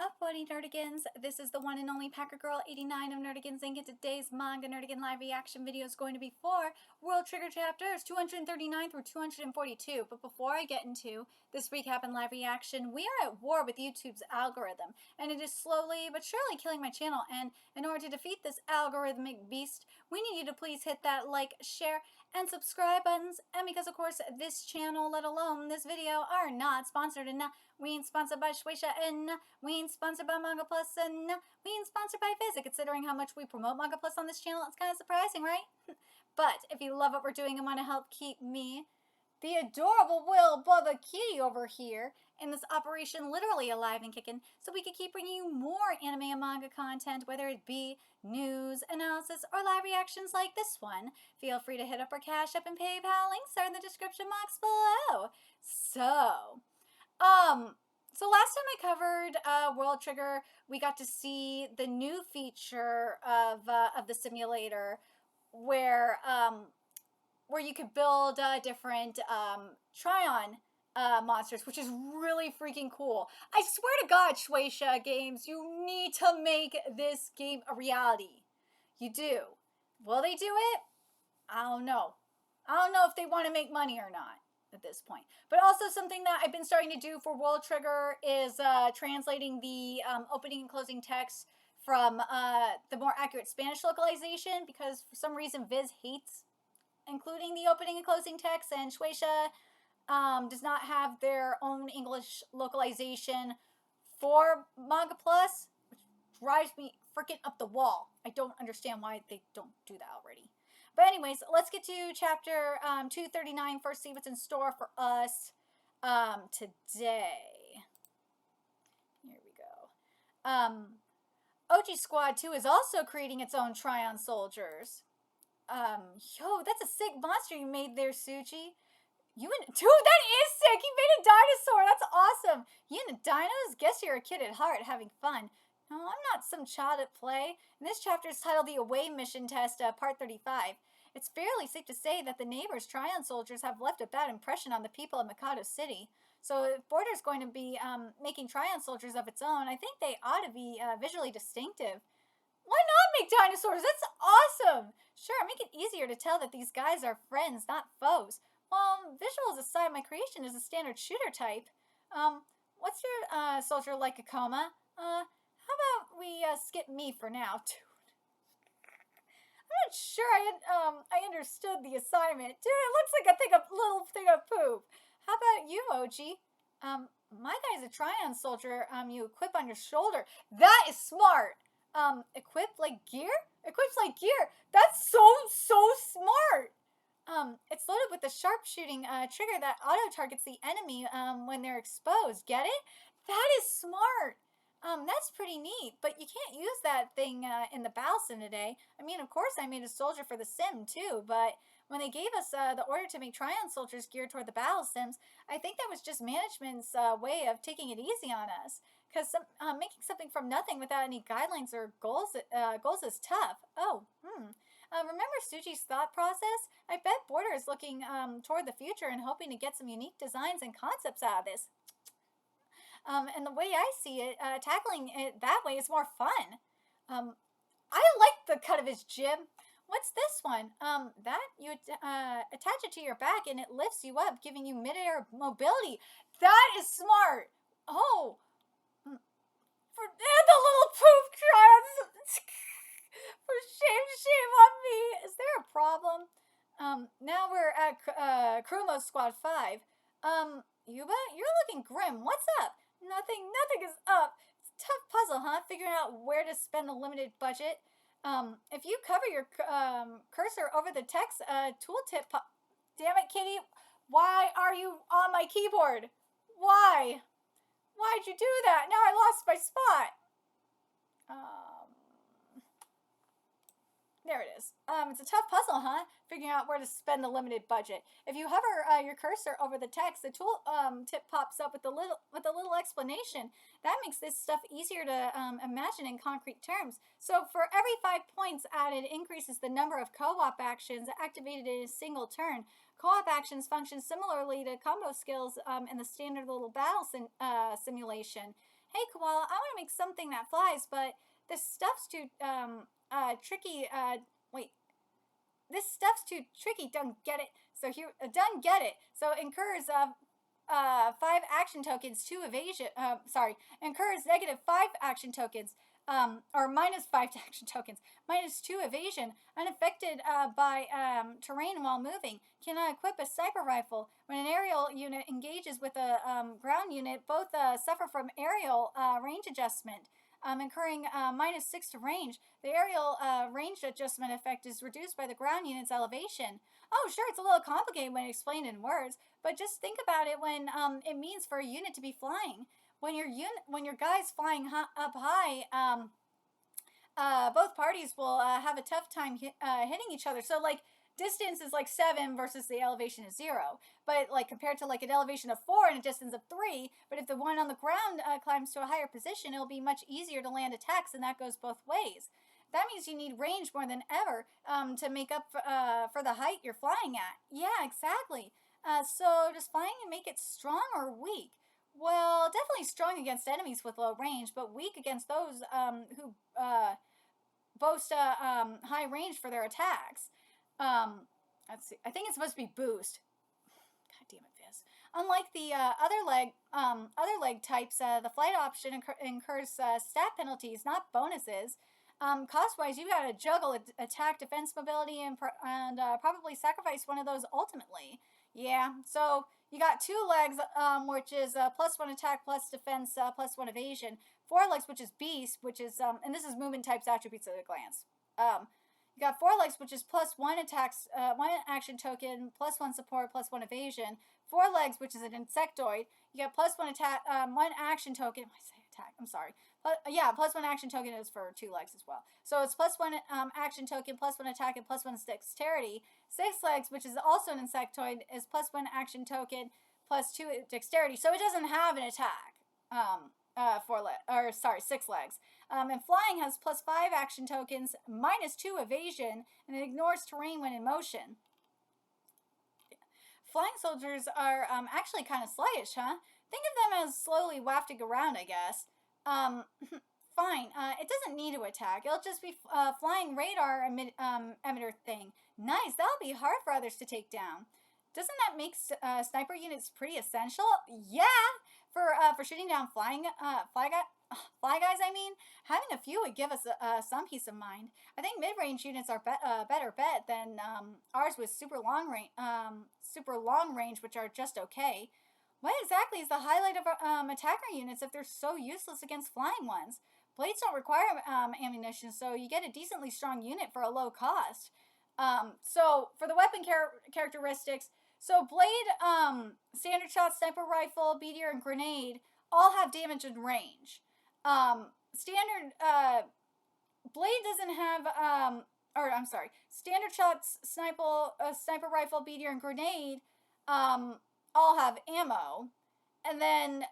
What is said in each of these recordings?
up, buddy Nerdigans? This is the one and only Packer Girl 89 of Nerdigans Inc. And today's Manga Nerdigan live reaction video is going to be for World Trigger chapters 239 through 242. But before I get into this recap and live reaction, we are at war with YouTube's algorithm, and it is slowly but surely killing my channel. And in order to defeat this algorithmic beast, we need you to please hit that like, share, and subscribe buttons. And because of course this channel, let alone this video, are not sponsored, and we ain't sponsored by Shueisha, and we ain't sponsored by Manga Plus, and we ain't sponsored by Viz. Considering how much we promote Manga Plus on this channel, it's kind of surprising, right? But if you love what we're doing and want to help keep me, the adorable Will Bubba Kitty over here, in this operation literally alive and kicking, so we can keep bringing you more anime and manga content, whether it be news, analysis, or live reactions like this one. Feel free to hit up our Cash App and PayPal. Links are in the description box below. So last time I covered World Trigger, we got to see the new feature of the simulator, where you could build different try-on monsters, which is really freaking cool. I swear to God, Shueisha Games, you need to make this game a reality. You do. Will they do it? I don't know. I don't know if they want to make money or not at this point. But also something that I've been starting to do for World Trigger is translating the opening and closing text from the more accurate Spanish localization, because for some reason Viz hates including the opening and closing text, and Shueisha does not have their own English localization for Manga Plus, which drives me freaking up the wall. I don't understand why they don't do that already. But anyways, let's get to chapter 239 first, see what's in store for us today. Here we go. OG Squad 2 is also creating its own Tryon soldiers. Yo, that's a sick monster you made there, Suchi. Dude, that is sick! You made a dinosaur! That's awesome! You into dinos? Guess you're a kid at heart, having fun. No, I'm not some child at play. And this chapter is titled The Away Mission Test, Part 35. It's fairly safe to say that the neighbors' Tryon soldiers have left a bad impression on the people of Mikado City. So if Border's going to be making Tryon soldiers of its own, I think they ought to be visually distinctive. Why not make dinosaurs? That's awesome! Sure, make it easier to tell that these guys are friends, not foes. Well, visuals aside, my creation is a standard shooter type. What's your soldier like, Akoma? How about we skip me for now? Dude, I'm not sure I understood the assignment. Dude, it looks like a little thing of poop. How about you, Oji? My guy's a Tryon soldier you equip on your shoulder. That is smart! Equip like gear? Equips like gear! That's so smart! It's loaded with the sharpshooting trigger that auto-targets the enemy when they're exposed. Get it? That is smart! That's pretty neat, but you can't use that thing in the battle sim today. I mean, of course I made a soldier for the sim too, but when they gave us the order to make Tryon soldiers geared toward the battle sims, I think that was just management's way of taking it easy on us. Because making something from nothing without any guidelines or goals is tough. Remember Suji's thought process? I bet Border is looking toward the future and hoping to get some unique designs and concepts out of this. And the way I see it, tackling it that way is more fun. I like the cut of his jib. What's this one? That you attach it to your back and it lifts you up, giving you mid-air mobility. That is smart. Oh. For the little poop crowns. For shame on me. Is there a problem? Now we're at Chromo Squad 5. Yuba, you're looking grim. What's up? Nothing is up. It's a tough puzzle, huh? Figuring out where to spend the limited budget. If you cover your cursor over the text tooltip Damn it, Kitty. Why are you on my keyboard? Why? Why'd you do that? Now I lost my spot. There it is. It's a tough puzzle, huh? Figuring out where to spend the limited budget. If you hover your cursor over the text, the tool tip pops up with a little explanation. That makes this stuff easier to imagine in concrete terms. So for every 5 points added, increases the number of co-op actions activated in a single turn. Co-op actions function similarly to combo skills in the standard little battle simulation. Hey, Koala, I want to make something that flies, but this stuff's too, tricky, wait. This stuff's too tricky, don't get it. So here, done get it. So incurs, 5 action tokens, 2 evasion, incurs negative 5 action tokens, or minus 5 action tokens, minus 2 evasion, unaffected by terrain while moving. Cannot equip a sniper rifle. When an aerial unit engages with a ground unit, both suffer from aerial range adjustment. Incurring minus 6 to range. The aerial range adjustment effect is reduced by the ground unit's elevation. Oh, sure, it's a little complicated when explained in words, but just think about it when it means for a unit to be flying. When your guy's flying up high, both parties will have a tough time hitting each other. So like distance is like 7 versus the elevation is 0, but like compared to like an elevation of 4 and a distance of 3. But if the one on the ground climbs to a higher position, it'll be much easier to land attacks, and that goes both ways. That means you need range more than ever to make up for the height you're flying at. Yeah, exactly. So does flying make it strong or weak? Well, definitely strong against enemies with low range, but weak against those who boast high range for their attacks. Let's see. I think it's supposed to be boost. God damn it, Viz. Unlike the other leg types, the flight option incurs stat penalties, not bonuses. Cost-wise, you gotta juggle attack, defense, mobility, and probably sacrifice one of those ultimately. Yeah, so you got 2 legs, which is plus 1 attack, plus defense, plus 1 evasion. 4 legs, which is beast, which is and this is movement types attributes at a glance. You got 4 legs, which is plus 1 attacks, 1 action token, plus 1 support, plus 1 evasion. 4 legs, which is an insectoid. You got plus 1 attack, 1 action token. I say attack. I'm sorry. Yeah, plus 1 action token is for 2 legs as well. So it's plus 1 action token, plus 1 attack, and plus 1 dexterity. 6 legs, which is also an insectoid, is plus 1 action token, plus 2 dexterity. So it doesn't have an attack. 6 legs. And flying has plus 5 action tokens, minus 2 evasion, and it ignores terrain when in motion. Flying soldiers are actually kind of sluggish, huh? Think of them as slowly wafting around, I guess. Fine. It doesn't need to attack. It'll just be flying radar emitter thing. Nice. That'll be hard for others to take down. Doesn't that make sniper units pretty essential? Yeah. For shooting down fly guys, I mean, having a few would give us some peace of mind. I think mid-range units are better bet than ours with super long range, which are just okay. What exactly is the highlight of attacker units if they're so useless against flying ones? Blades don't require ammunition, so you get a decently strong unit for a low cost. So for the weapon characteristics, so blade, standard shot, sniper rifle, meteor, and grenade all have damage and range. Standard blade doesn't have standard shots, sniper rifle, meteor, and grenade all have ammo, and then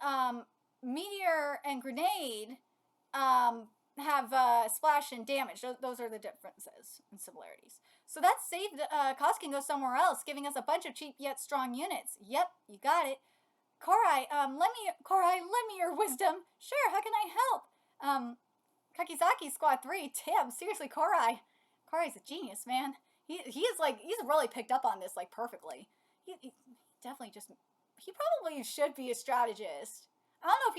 meteor and grenade have splash and damage. Those are the differences and similarities. So that saved cost can go somewhere else, giving us a bunch of cheap yet strong units. Yep, you got it. Korai, lend me your wisdom. Sure, how can I help? Kakizaki Squad 3. Damn, seriously, Korai's a genius, man. He's really picked up on this like perfectly. He definitely he probably should be a strategist. I don't know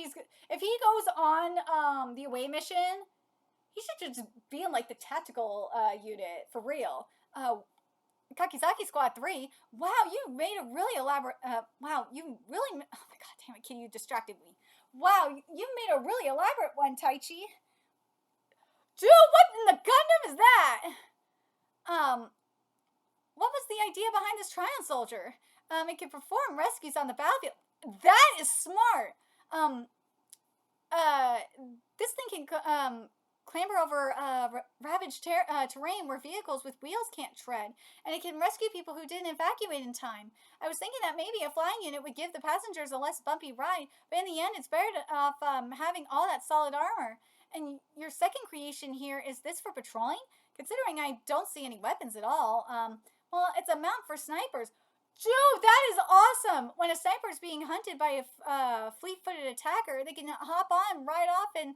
if he goes on the away mission, he should just be in like the tactical unit for real. Kakizaki Squad 3. Wow, you made a really elaborate. Oh my god, damn it, Kitty, you distracted me. Wow, you made a really elaborate one, Taichi. Dude, what in the Gundam is that? What was the idea behind this Trion Soldier? It can perform rescues on the battlefield. That is smart. This thing can clamber over ravaged terrain where vehicles with wheels can't tread, and it can rescue people who didn't evacuate in time. I was thinking that maybe a flying unit would give the passengers a less bumpy ride, but in the end, it's better off having all that solid armor. And your second creation here, is this for patrolling? Considering I don't see any weapons at all. Well, it's a mount for snipers. Dude, that is awesome! When a sniper is being hunted by a fleet-footed attacker, they can hop on, right off, and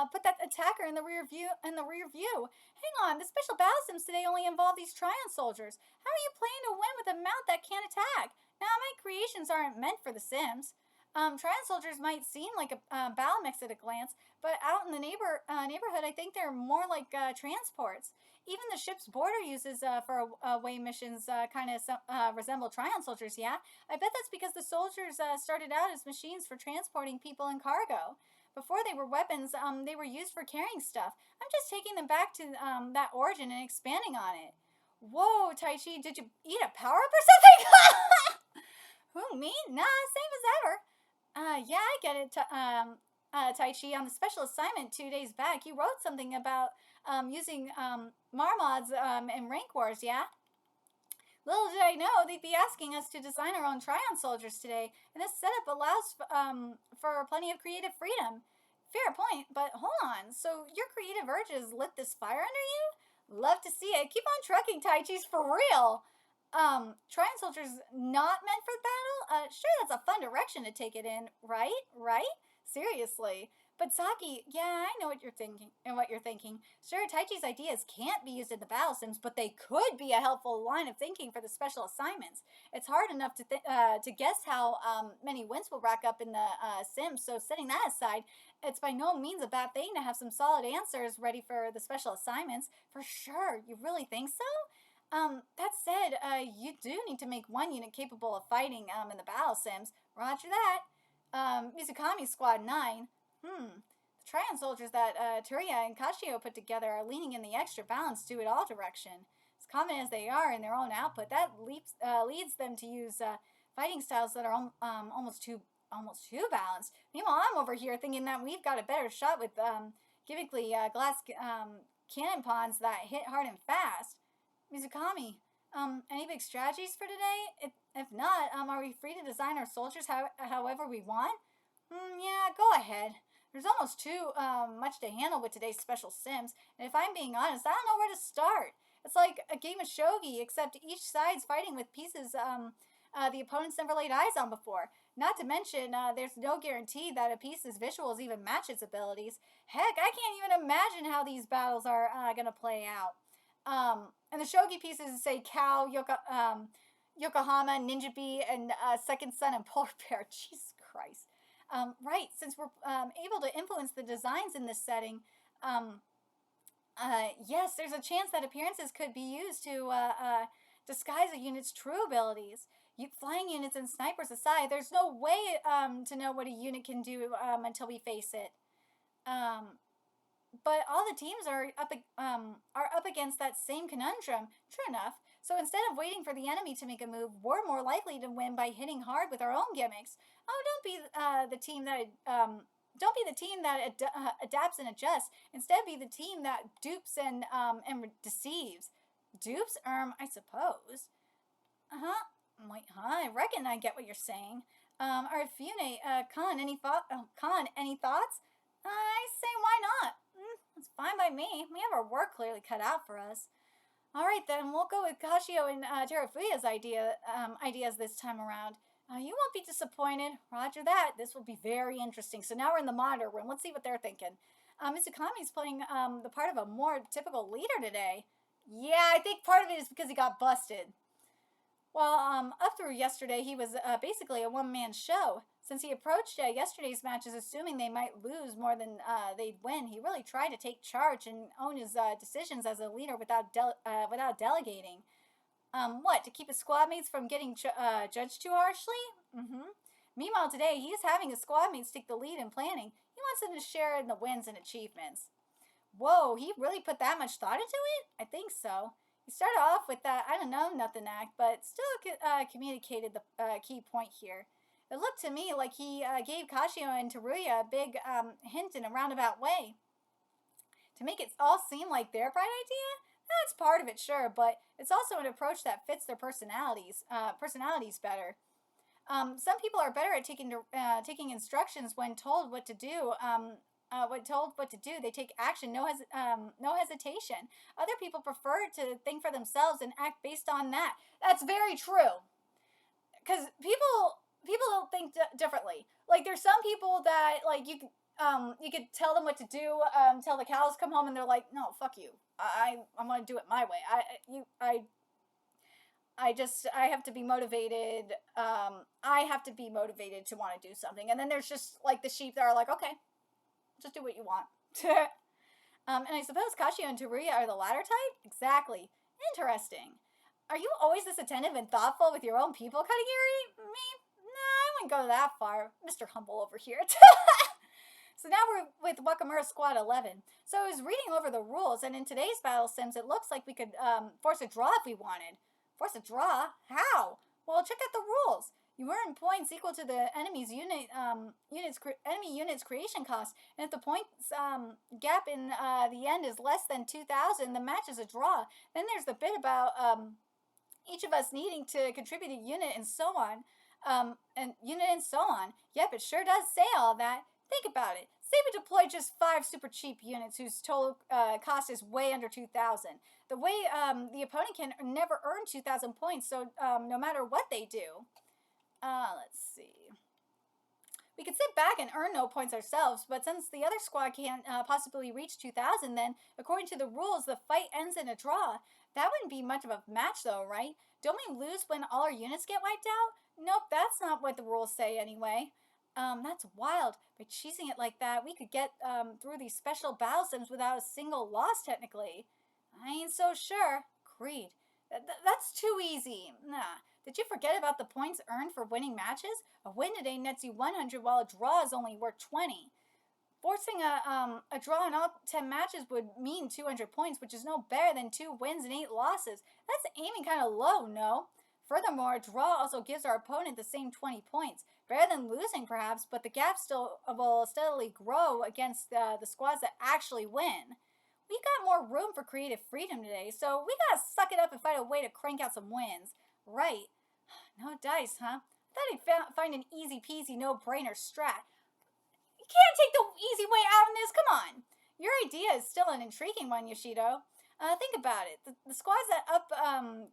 put that attacker in the rear view. Hang on, the special battle sims today only involve these Tryon soldiers. How are you planning to win with a mount that can't attack? Now, my creations aren't meant for the Sims. Tryon soldiers might seem like a battle mix at a glance, but out in the neighborhood, I think they're more like transports. Even the ship's border uses for away missions kind of resemble Tryon soldiers, yeah? I bet that's because the soldiers started out as machines for transporting people and cargo. Before they were weapons, they were used for carrying stuff. I'm just taking them back to that origin and expanding on it. Whoa, Taichi, did you eat a power-up or something? Who, me? Nah, same as ever. Yeah, I get it, Taichi. On the special assignment 2 days back, you wrote something about using Marmods in rank wars, yeah? Little did I know they'd be asking us to design our own Tryon soldiers today, and this setup allows for plenty of creative freedom. Fair point, but hold on. So your creative urges lit this fire under you? Love to see it. Keep on trucking, Taichi's for real. Tryon soldiers not meant for battle? Sure, that's a fun direction to take it in, right? Right? Seriously. But Saki, yeah, I know what you're thinking and what you're thinking. Sure, Taichi's ideas can't be used in the battle sims, but they could be a helpful line of thinking for the special assignments. It's hard enough to guess how many wins will rack up in the sims. So setting that aside, it's by no means a bad thing to have some solid answers ready for the special assignments. For sure, you really think so? That said, you do need to make one unit capable of fighting in the battle sims. Roger that. Mizukami Squad 9. The Tryon soldiers that Turia and Kashio put together are leaning in the extra balanced do-it-all direction. As common as they are in their own output, that leads them to use fighting styles that are almost too balanced. Meanwhile, I'm over here thinking that we've got a better shot with gimmickly glass cannon pawns that hit hard and fast. Mizukami, any big strategies for today? If not, are we free to design our soldiers however we want? Yeah, go ahead. There's almost too much to handle with today's special sims, and if I'm being honest, I don't know where to start. It's like a game of shogi, except each side's fighting with pieces the opponents never laid eyes on before. Not to mention, there's no guarantee that a piece's visuals even match its abilities. Heck, I can't even imagine how these battles are gonna play out. And the shogi pieces say Cow, Yokohama, Ninja Bee, and Second Son and Polar Bear. Jesus Christ. Right, since we're able to influence the designs in this setting, yes, there's a chance that appearances could be used to disguise a unit's true abilities. Flying units and snipers aside, there's no way to know what a unit can do until we face it. But all the teams are up against that same conundrum. True enough. So instead of waiting for the enemy to make a move, we're more likely to win by hitting hard with our own gimmicks. Oh, don't be the team that adapts and adjusts. Instead, be the team that dupes and deceives. Dupes? I suppose. Wait, I reckon I get what you're saying. Arifune, Khan, any thoughts? I say, why not? It's fine by me. We have our work clearly cut out for us. Alright then, we'll go with Kashio and Terufuya's ideas this time around. You won't be disappointed. Roger that. This will be very interesting. So now we're in the monitor room. Let's see what they're thinking. Mizukami's playing the part of a more typical leader today. Yeah, I think part of it is because he got busted. Well, up through yesterday, he was basically a one-man show. Since he approached yesterday's matches assuming they might lose more than they'd win, he really tried to take charge and own his decisions as a leader without delegating. What, to keep his squad mates from getting judged too harshly? Meanwhile, today, he's having his squad mates take the lead in planning. He wants them to share in the wins and achievements. Whoa, he really put that much thought into it? I think so. He started off with that I-don't-know-nothing act, but still communicated the key point here. It looked to me like he gave Kashio and Teruya a big hint in a roundabout way. To make it all seem like their bright idea? That's part of it, sure, but it's also an approach that fits their personalities better. Some people are better at taking instructions when told what to do. They take action, no hesitation. Other people prefer to think for themselves and act based on that. That's very true. because people think differently. Like there's some people that like you could tell them what to do until the cows come home and they're like, no, fuck you. I'm gonna do it my way. I have to be motivated. I have to be motivated to want to do something. And then there's just like the sheep that are like, okay, just do what you want. And I suppose Kashio and Teruya are the latter type? Exactly. Interesting. Are you always this attentive and thoughtful with your own people, Katagiri? Me? Nah, I wouldn't go that far. Mr. Humble over here. So now we're with Wakamura Squad 11. So I was reading over the rules, and in today's battle sims, it looks like we could force a draw if we wanted. Force a draw? How? Well, check out the rules. You earn points equal to the enemy's enemy unit's creation cost, and if the points gap in the end is less than 2,000, the match is a draw. Then there's the bit about each of us needing to contribute a unit and so on. Yep, it sure does say all that. Think about it. Say we deploy just 5 super cheap units whose total cost is way under 2,000. The way the opponent can never earn 2,000 points, so no matter what they do. Let's see. We could sit back and earn no points ourselves, but since the other squad can't possibly reach 2,000, then according to the rules, the fight ends in a draw. That wouldn't be much of a match though, right? Don't we lose when all our units get wiped out? Nope, that's not what the rules say anyway. That's wild. By cheesing it like that, we could get through these special battle sims without a single loss, technically. I ain't so sure. Agreed. That's too easy. Nah. Did you forget about the points earned for winning matches? A win today nets you 100, while a draw is only worth 20. Forcing a draw in all 10 matches would mean 200 points, which is no better than 2 wins and 8 losses. That's aiming kind of low, no? Furthermore, a draw also gives our opponent the same 20 points. Better than losing, perhaps, but the gap still will steadily grow against the squads that actually win. We've got more room for creative freedom today, so we gotta suck it up and find a way to crank out some wins. Right. No dice, huh? I thought I'd find an easy peasy, no-brainer strat. You can't take the easy way out in this, come on! Your idea is still an intriguing one, Yoshido. Think about it. The squads that up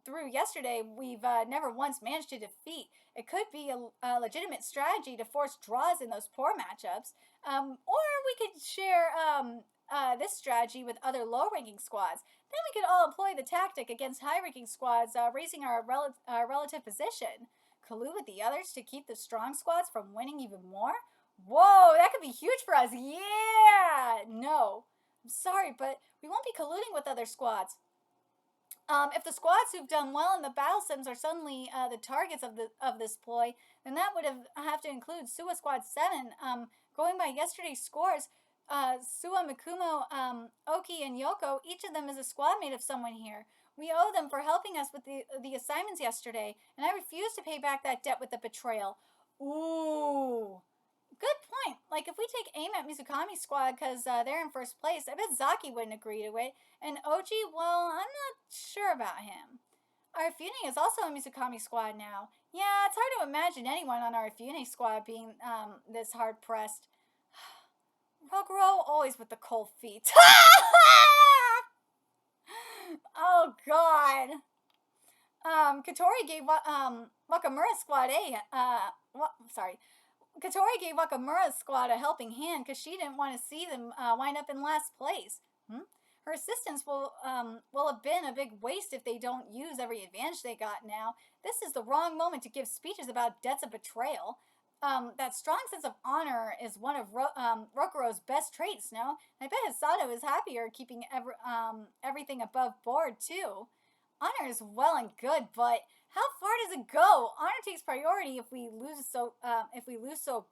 through yesterday we've never once managed to defeat. It could be a legitimate strategy to force draws in those poor matchups. Or we could share this strategy with other low-ranking squads. Then we could all employ the tactic against high-ranking squads, raising our relative position. Collude with the others to keep the strong squads from winning even more? Whoa, that could be huge for us. Yeah! No. I'm sorry, but we won't be colluding with other squads. If the squads who've done well in the battle sims are suddenly the targets of this ploy, then that would have to include Suwa Squad 7. Going by yesterday's scores, Suwa, Mikumo, Oki, and Yoko, each of them is a squad mate of someone here. We owe them for helping us with the assignments yesterday, and I refuse to pay back that debt with the betrayal. Ooh. Good point. Like, if we take aim at Mizukami's squad because they're in first place, I bet Zaki wouldn't agree to it. And Oji, well, I'm not sure about him. Arifune is also in Mizukami squad now. Yeah, it's hard to imagine anyone on Arifune squad being this hard-pressed. Roguro, always with the cold feet. Oh, God. Katori gave Wakamura squad Katori gave Wakamura's squad a helping hand because she didn't want to see them wind up in last place. Her assistance will have been a big waste if they don't use every advantage they got now. This is the wrong moment to give speeches about debts of betrayal. That strong sense of honor is one of Rokuro's best traits, no? I bet Hisato is happier keeping everything above board, too. Honor is well and good, but how far does it go? Honor takes priority if we lose, so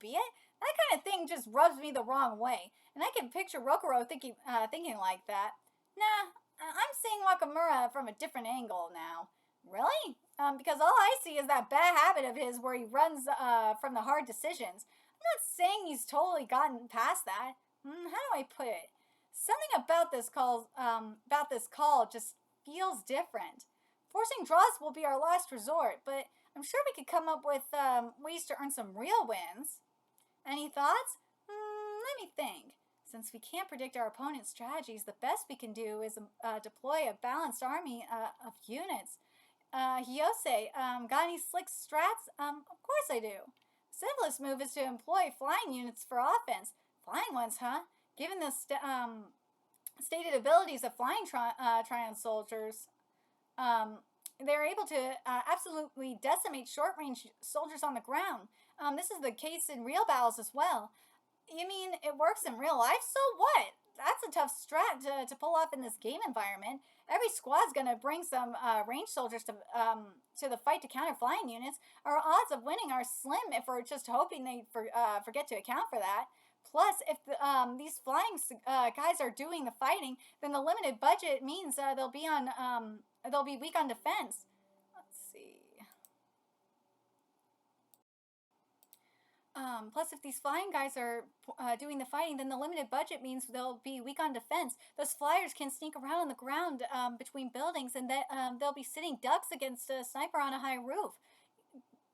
be it. That kind of thing just rubs me the wrong way, and I can picture Rokuro thinking like that. Nah, I'm seeing Wakamura from a different angle now. Really? Because all I see is that bad habit of his where he runs from the hard decisions. I'm not saying he's totally gotten past that. How do I put it? Something about this call just feels different. Forcing draws will be our last resort, but I'm sure we could come up with ways to earn some real wins. Any thoughts? Let me think. Since we can't predict our opponent's strategies, the best we can do is deploy a balanced army of units. Hyose, got any slick strats? Of course I do. Simplest move is to employ flying units for offense. Flying ones, huh? Given the stated abilities of flying Trion soldiers, um, they're able to absolutely decimate short-range soldiers on the ground. This is the case in real battles as well. You mean it works in real life? So what? That's a tough strat to pull off in this game environment. Every squad's gonna bring some range soldiers to the fight to counter flying units. Our odds of winning are slim if we're just hoping they forget to account for that. Plus, if these flying guys are doing the fighting, then the limited budget means they'll be weak on defense. Let's see. Plus, if these flying guys are doing the fighting, then the limited budget means they'll be weak on defense. Those flyers can sneak around on the ground between buildings, and they'll be sitting ducks against a sniper on a high roof.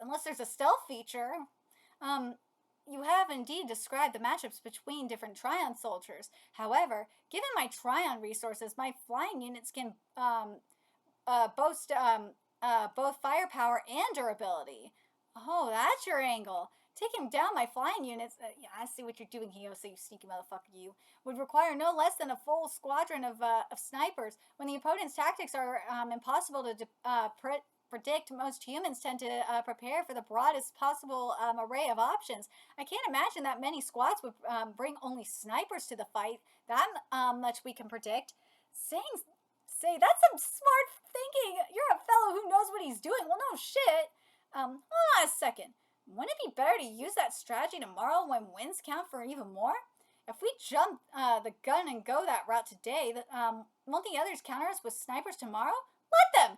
Unless there's a stealth feature. You have indeed described the matchups between different Trion soldiers. However, given my Trion resources, my flying units can boast both firepower and durability. Oh, that's your angle. Taking down my flying units, yeah, I see what you're doing, Hyose, you sneaky motherfucker, you, would require no less than a full squadron of snipers. When the opponent's tactics are impossible to predict, most humans tend to prepare for the broadest possible array of options. I can't imagine that many squads would bring only snipers to the fight. That much we can predict. Say, that's some smart thinking. You're a fellow who knows what he's doing. Well, no shit. Hold on a second. Wouldn't it be better to use that strategy tomorrow when wins count for even more? If we jump the gun and go that route today, won't the others counter us with snipers tomorrow? Let them!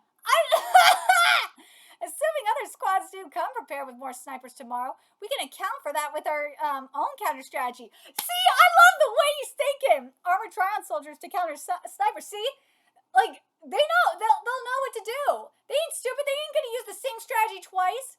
Assuming other squads do come prepared with more snipers tomorrow, we can account for that with our own counter strategy. See, I love the way he's thinking! Armored Trion soldiers to counter snipers, see? Like, they'll know what to do. They ain't stupid, they ain't gonna use the same strategy twice.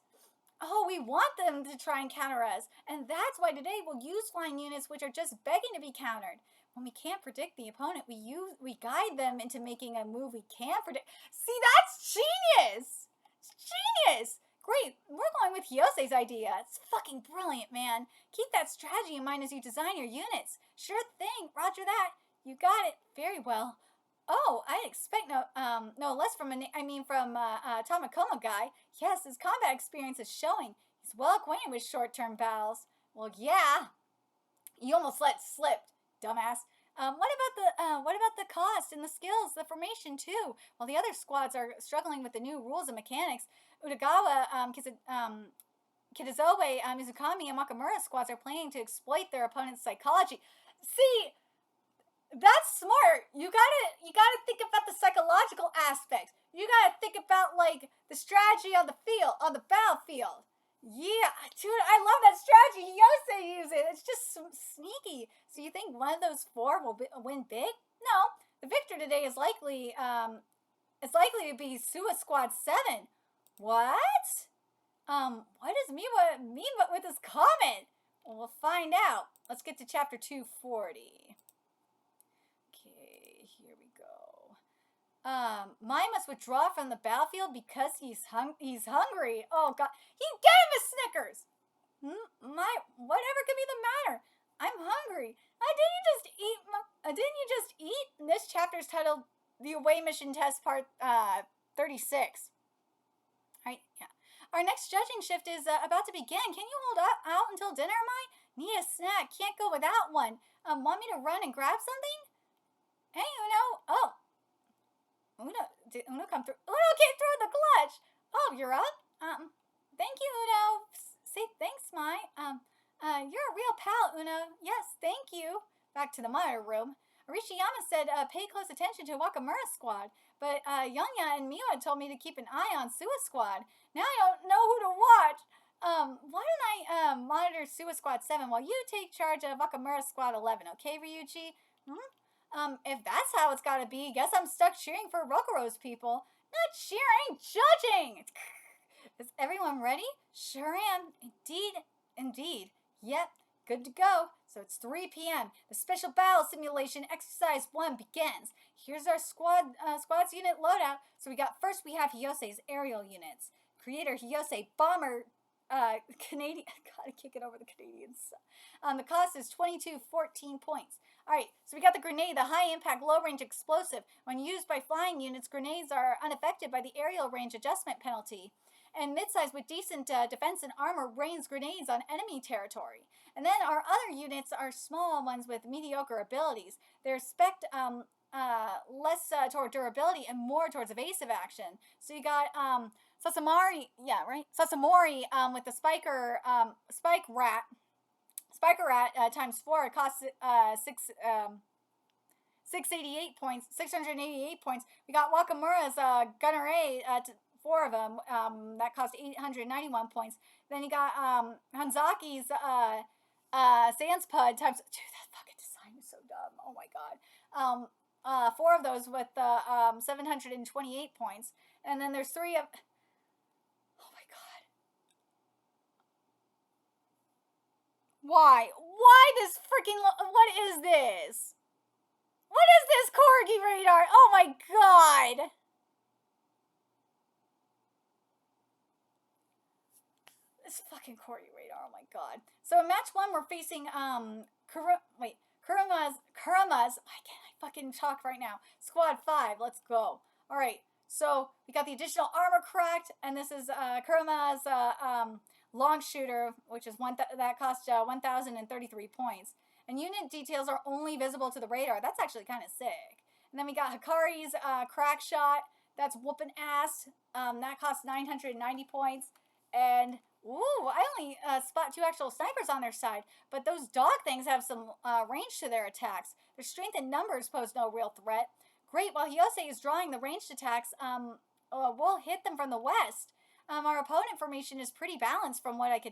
Oh, we want them to try and counter us. And that's why today we'll use flying units which are just begging to be countered. When we can't predict the opponent, we guide them into making a move we can't predict. See, that's genius! It's genius! Great, we're going with Hyose's idea. It's fucking brilliant, man. Keep that strategy in mind as you design your units. Sure thing, roger that. You got it. Very well. Oh, I expect no less from Tamakoma guy. Yes, his combat experience is showing. He's well acquainted with short-term battles. Well, yeah. You almost let slip, dumbass. What about the cost and the skills, the formation too? While the other squads are struggling with the new rules and mechanics, Utagawa, Kitazoe, Mizukami, and Makamura's squads are planning to exploit their opponent's psychology. See, that's smart. You gotta think about the psychological aspect. You gotta think about like the strategy on the battlefield. Yeah, dude, I love that strategy. Hyose uses it. It's just sneaky. So you think one of those four will win big? No, the victor today is likely to be Suwa Squad 7. What? What does Miwa mean with this comment? Well, we'll find out. Let's get to chapter 240. Mai must withdraw from the battlefield because he's hungry. Oh God, he gave him a Snickers. Whatever could be the matter? I'm hungry. Didn't you just eat? This chapter is titled "The Away Mission Test Part 36." Right? Yeah. Our next judging shift is about to begin. Can you hold out until dinner, Mai? Need a snack. Can't go without one. Want me to run and grab something? Hey, Uno. Oh. Did Uno come through? Uno came through the clutch. Oh, you're up? Thank you, Uno. Say thanks, Mai. You're a real pal, Uno. Yes, thank you. Back to the monitor room. Arishiyama said, pay close attention to Wakamura's squad, but Yonya and Miwa told me to keep an eye on Suwa Squad. Now I don't know who to watch. Why don't I monitor Suwa Squad 7 while you take charge of Wakamura Squad 11, okay, Ryuji? If that's how it's gotta be, guess I'm stuck cheering for Rokuro's people. Not cheering, judging! Is everyone ready? Sure am. Indeed. Yep. Good to go. So it's 3 p.m. The special battle simulation exercise 1 begins. Here's our squad's unit loadout. So we have Hyose's aerial units. Creator Hyose Bomber Canadian. Gotta kick it over the Canadians. The cost is 2214 points. Alright, so we got the grenade, the high impact, low range explosive. When used by flying units, grenades are unaffected by the aerial range adjustment penalty. And midsize with decent defense and armor rains grenades on enemy territory. And then our other units are small ones with mediocre abilities. They're spec'd less toward durability and more towards evasive action. So you got Sasomori with the Spiker Rat times 4. It costs 688 points. 688 points. We got Wakamura's Gunner A, 4 of them. That cost 891 points. Then you got Hanzaki's Sandspud times. Dude, that fucking design is so dumb. Oh my god. 4 of those with 728 points. And then there's 3 of. Oh my god. Why? Why this freaking. What is this? What is this corgi radar? Oh my god. This fucking corgi radar. Oh my god. So in match 1, we're facing Kuruma's. Why can't I fucking talk right now? Squad 5. Let's go. All right. So we got the additional armor cracked, and this is Kuruma's long shooter, which is that cost 1,033 points. And unit details are only visible to the radar. That's actually kind of sick. And then we got Hikari's crack shot. That's whooping ass. That costs 990 points. And ooh, I only spot 2 actual snipers on their side, but those dog things have some range to their attacks. Their strength in numbers pose no real threat. Great, while Hyose is drawing the ranged attacks, we'll hit them from the west. Our opponent formation is pretty balanced from what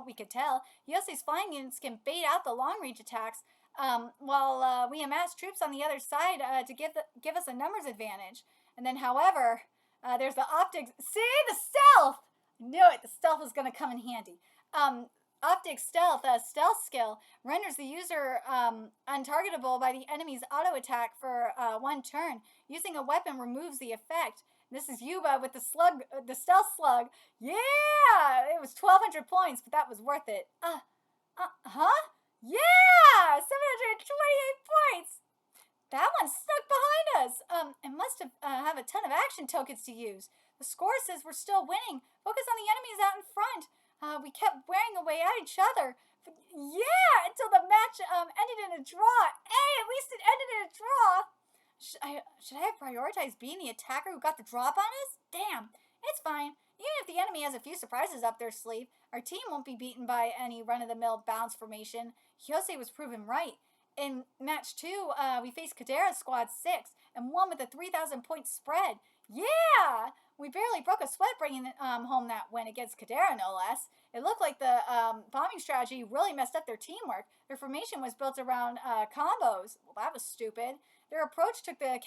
we could tell. Hyose's flying units can bait out the long range attacks, while we amass troops on the other side to give us a numbers advantage. And then, however, there's the optics. See the stealth. Knew it. The stealth was going to come in handy. Optic stealth skill renders the user untargetable by the enemy's auto attack for 1 turn. Using a weapon removes the effect. This is Yuba with the stealth slug. Yeah, it was 1,200 points, but that was worth it. Yeah, 728 points. That one snuck behind us. It must have a ton of action tokens to use. The score says we're still winning. Focus on the enemies out in front. We kept wearing away at each other. But yeah, until the match ended in a draw. Hey, at least it ended in a draw. Should I have prioritized being the attacker who got the drop on us? Damn, it's fine. Even if the enemy has a few surprises up their sleeve, our team won't be beaten by any run-of-the-mill bounce formation. Hyose was proven right. In match 2, we faced Kadera's squad 6 and won with a 3,000 point spread. Yeah! We barely broke a sweat bringing home that win against Kadera, no less. It looked like the bombing strategy really messed up their teamwork. Their formation was built around combos. Well, that was stupid. Their approach took into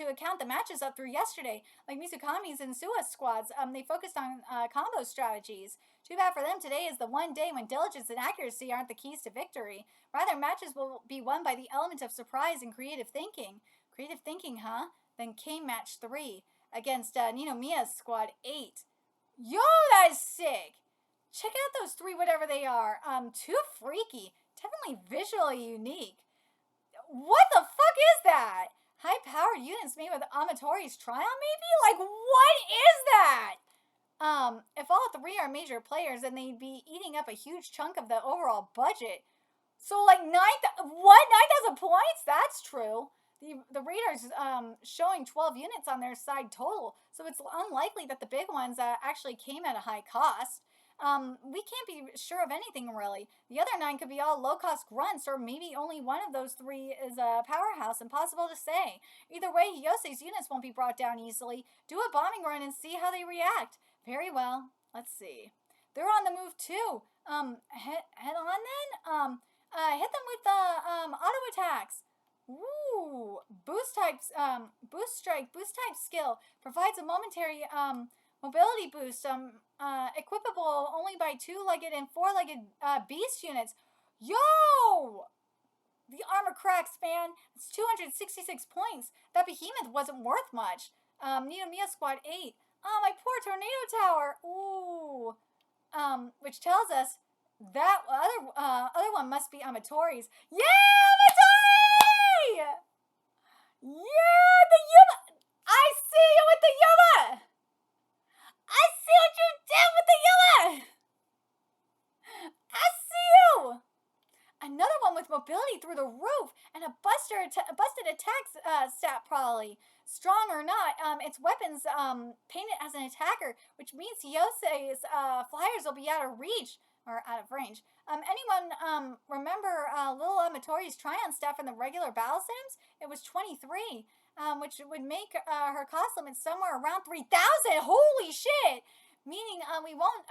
account the matches up through yesterday, like Mizukami's and Sua's squads. They focused on combo strategies. Too bad for them, today is the one day when diligence and accuracy aren't the keys to victory. Rather, matches will be won by the element of surprise and creative thinking. Creative thinking, huh? Then came match 3 against Ninomiya's squad 8. Yo, that is sick! Check out those 3, whatever they are. Too freaky. Definitely visually unique. What the fuck is that? High-powered units made with Amatori's Trion, maybe? Like, what is that? If all 3 are major players, then they'd be eating up a huge chunk of the overall budget. So, like, 9,000 points? That's true. The radar's showing 12 units on their side total, so it's unlikely that the big ones actually came at a high cost. We can't be sure of anything, really. The other 9 could be all low-cost grunts, or maybe only one of those 3 is a powerhouse. Impossible to say. Either way, Hyose's units won't be brought down easily. Do a bombing run and see how they react. Very well. Let's see. They're on the move, too. Head on, then? Hit them with auto attacks. Ooh, boost type skill provides a momentary Mobility boost, equipable only by two-legged and four-legged beast units. Yo! The armor cracks, man. It's 266 points. That behemoth wasn't worth much. Nina Mia Squad 8. Oh, my poor Tornado Tower. Ooh. Which tells us that other one must be Amatori's. Yeah, Amatori! Yeah, the Yuma. I see you with the Yuma. I see what you did with the Yuma. I see you. Another one with mobility through the roof and a busted attack stat probably. Strong or not, its weapons painted as an attacker, which means Yose's flyers will be out of reach or out of range. Anyone remember Little Amatori's Tryon stat from the regular battle sims? It was 23, which would make her cost limit somewhere around 3,000. Holy shit! Meaning we won't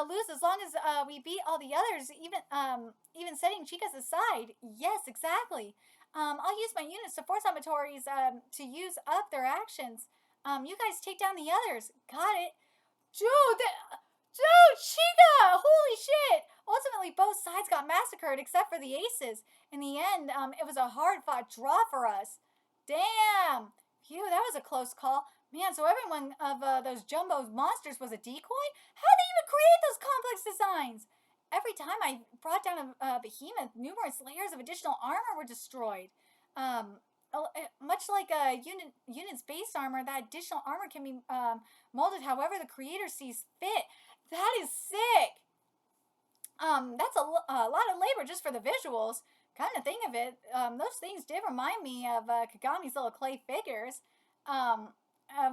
lose as long as we beat all the others, even setting Chica's aside. Yes, exactly. I'll use my units to force Amatoris to use up their actions. You guys take down the others. Got it. Dude, Chica! Holy shit! Ultimately, both sides got massacred except for the aces. In the end, it was a hard-fought draw for us. Damn! Phew, that was a close call. Man, so every one of those jumbo monsters was a decoy? How'd they even create those complex designs? Every time I brought down a behemoth, numerous layers of additional armor were destroyed. Much like a unit's base armor, that additional armor can be molded however the creator sees fit. That is sick! That's a lot of labor just for the visuals. Come to think of it, those things did remind me of Kagami's little clay figures.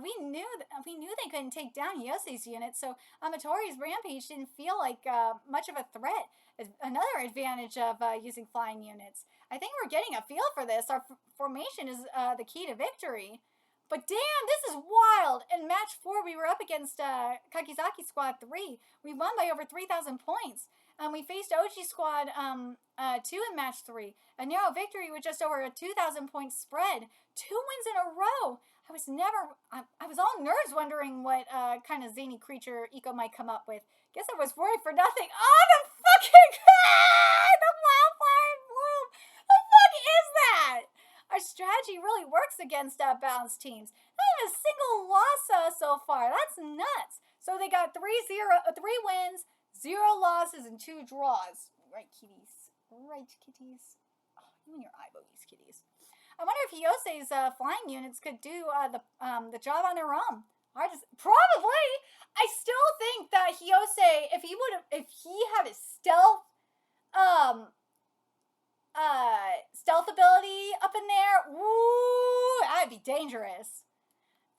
We knew they couldn't take down Yose's unit, so Amatori's rampage didn't feel like much of a threat. Another advantage of using flying units. I think we're getting a feel for this. Our formation is the key to victory. But damn, this is wild! In match 4, we were up against Kakizaki Squad 3. We won by over 3,000 points. We faced Oji Squad 2 in match 3. A narrow victory with just over a 2,000 point spread. 2 wins in a row. I was all nerves wondering what kind of zany creature Eco might come up with. Guess I was worried for nothing. Oh, the fucking the wildfire bloom. The fuck is that? Our strategy really works against balanced teams. Not even a single loss so far. That's nuts. So they got 3 wins, 0 losses, and 2 draws. Right, kitties. Right, kitties. Oh, you and your eye bogies, kitties. I wonder if Yose's flying units could do the job on their own. Probably. I still think that Hyose, if he had a stealth ability up in there, ooh, that'd be dangerous.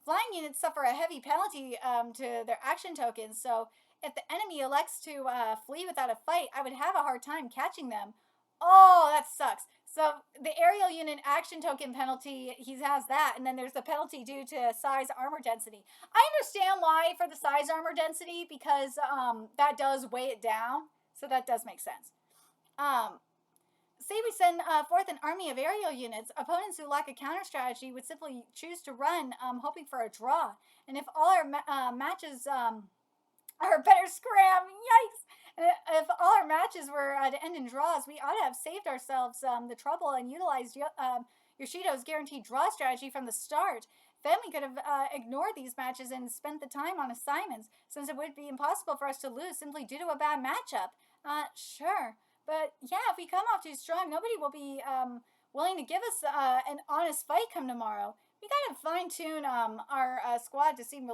Flying units suffer a heavy penalty to their action tokens, so if the enemy elects to flee without a fight, I would have a hard time catching them. Oh, that sucks. So the aerial unit action token penalty, he has that, and then there's the penalty due to size armor density. I understand why for the size armor density, because that does weigh it down, so that does make sense. Say we send forth an army of aerial units, opponents who lack a counter strategy would simply choose to run, hoping for a draw. And if all our matches are better scram, yikes! And if all our matches were to end in draws, we ought to have saved ourselves the trouble and utilized Yoshido's guaranteed draw strategy from the start. Then we could have ignored these matches and spent the time on assignments, since it would be impossible for us to lose simply due to a bad matchup. Sure. But yeah, if we come off too strong, nobody will be willing to give us an honest fight come tomorrow. We gotta fine-tune our squad to seem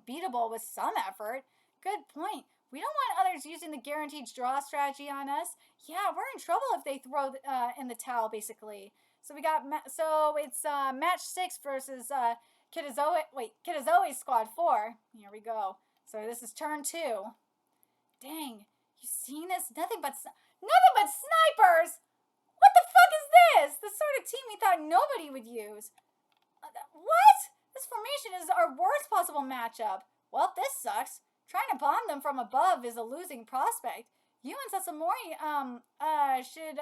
beatable with some effort. Good point. We don't want others using the guaranteed draw strategy on us. Yeah, we're in trouble if they throw in the towel, basically. So it's match 6 versus Kitazoe's squad 4. Here we go. So this is turn 2. Dang, you seen this? Nothing but snipers. What the fuck is this? The sort of team we thought nobody would use. What? This formation is our worst possible matchup. Well, this sucks. Trying to bomb them from above is a losing prospect. You and Sasamori should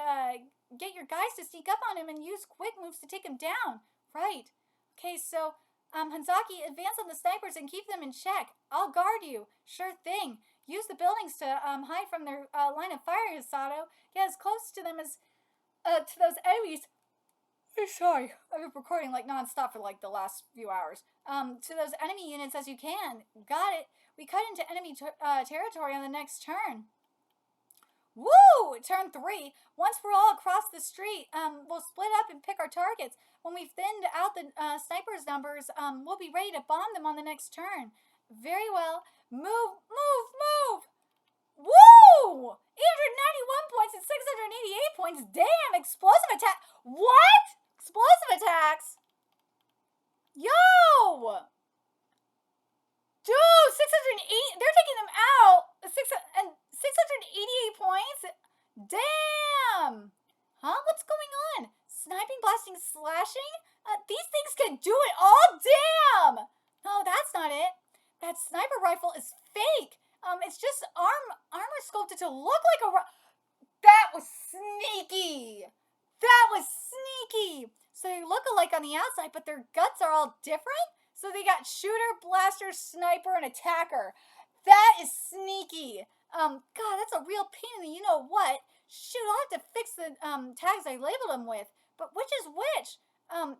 get your guys to sneak up on him and use quick moves to take him down. Right. Okay, so Hanzaki, advance on the snipers and keep them in check. I'll guard you. Sure thing. Use the buildings to hide from their line of fire, Hisato. Get as close to them as to those enemies. Sorry, I've been recording like nonstop for like the last few hours. To those enemy units as you can. Got it. We cut into enemy territory on the next turn. Woo! Turn 3. Once we're all across the street, we'll split up and pick our targets. When we've thinned out the snipers' numbers, we'll be ready to bomb them on the next turn. Very well. Move, move, move! Woo! 891 points and 688 points. Damn! Explosive attack. What? Explosive attacks? Yo! Dude, 608. They're taking them out. 688 points? Damn! Huh? What's going on? Sniping, blasting, slashing? These things can do it all? Damn! No, that's not it. That sniper rifle is fake. It's just armor sculpted to look like a... That was sneaky. That was sneaky. So they look alike on the outside, but their guts are all different? So they got shooter, blaster, sniper, and attacker. That is sneaky. God, that's a real pain in the you-know-what. Shoot, I'll have to fix the tags I labeled them with. But which is which?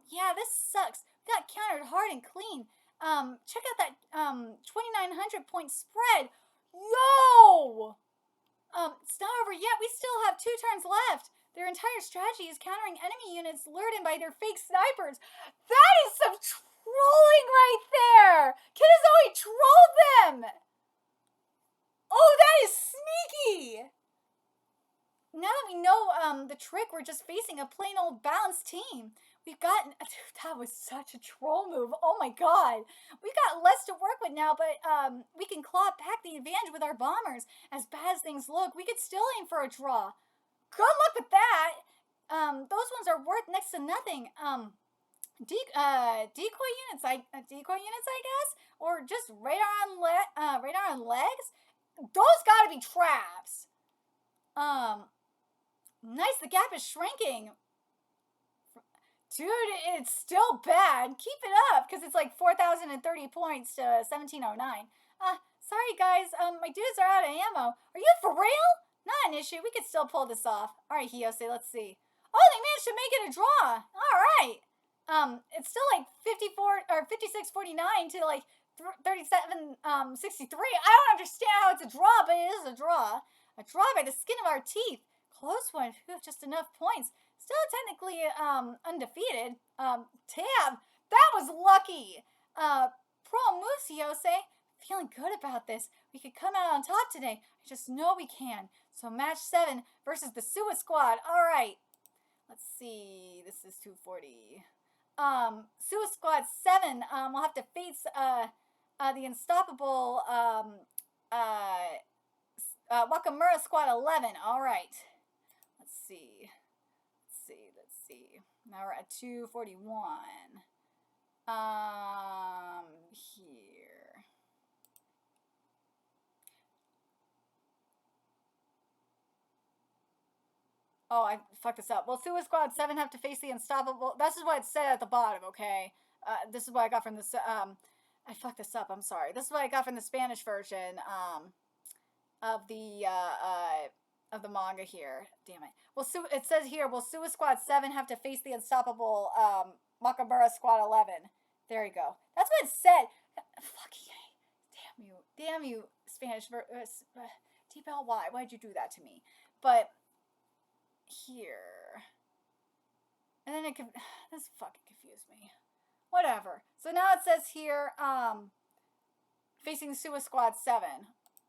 Yeah, this sucks. We got countered hard and clean. Check out that 2,900 point spread. Yo! It's not over yet. We still have 2 turns left. Their entire strategy is countering enemy units lured in by their fake snipers. That is some trolling right there. Kitazoe trolled them. Oh, that is sneaky. Now that we know the trick, we're just facing a plain old balanced team. We've gotten... That was such a troll move. Oh my god. We've got less to work with now, but we can claw back the advantage with our bombers. As bad as things look, we could still aim for a draw. Good luck with that. Those ones are worth next to nothing. Decoy units, I guess? Or just radar on legs? Those gotta be traps. Nice, the gap is shrinking. Dude, it's still bad. Keep it up, because it's like 4,030 points to 1,709. Sorry guys, my dudes are out of ammo. Are you for real? Not an issue, we could still pull this off. Alright, Hiyose, let's see. Oh, they managed to make it a draw. Alright. It's still like 54, or 56.49 to like 37.63. I don't understand how it's a draw, but it is a draw. A draw by the skin of our teeth. Close one, just enough points. Still technically undefeated. Damn, that was lucky. Pro moves, Hiyose. Feeling good about this. We could come out on top today. I just know we can. So match 7 versus the Suicide Squad. All right. Let's see. This is 240. Suicide Squad 7. We'll have to face the unstoppable Wakamura Squad 11. All right. Let's see. Now we're at 241. Here. Oh, I fucked this up. Well, Suicide Squad 7 have to face the unstoppable... This is what it said at the bottom, okay? This is what I got from this... I fucked this up, I'm sorry. This is what I got from the Spanish version, of the manga here. Damn it. Well, it says here, will Suicide Squad 7 have to face the unstoppable Makamura Squad 11? There you go. That's what it said. Fucking damn you, Spanish T-Bell, why'd you do that to me? But here, and then this fucking confused me. Whatever. So now it says here, facing Suicide Squad 7.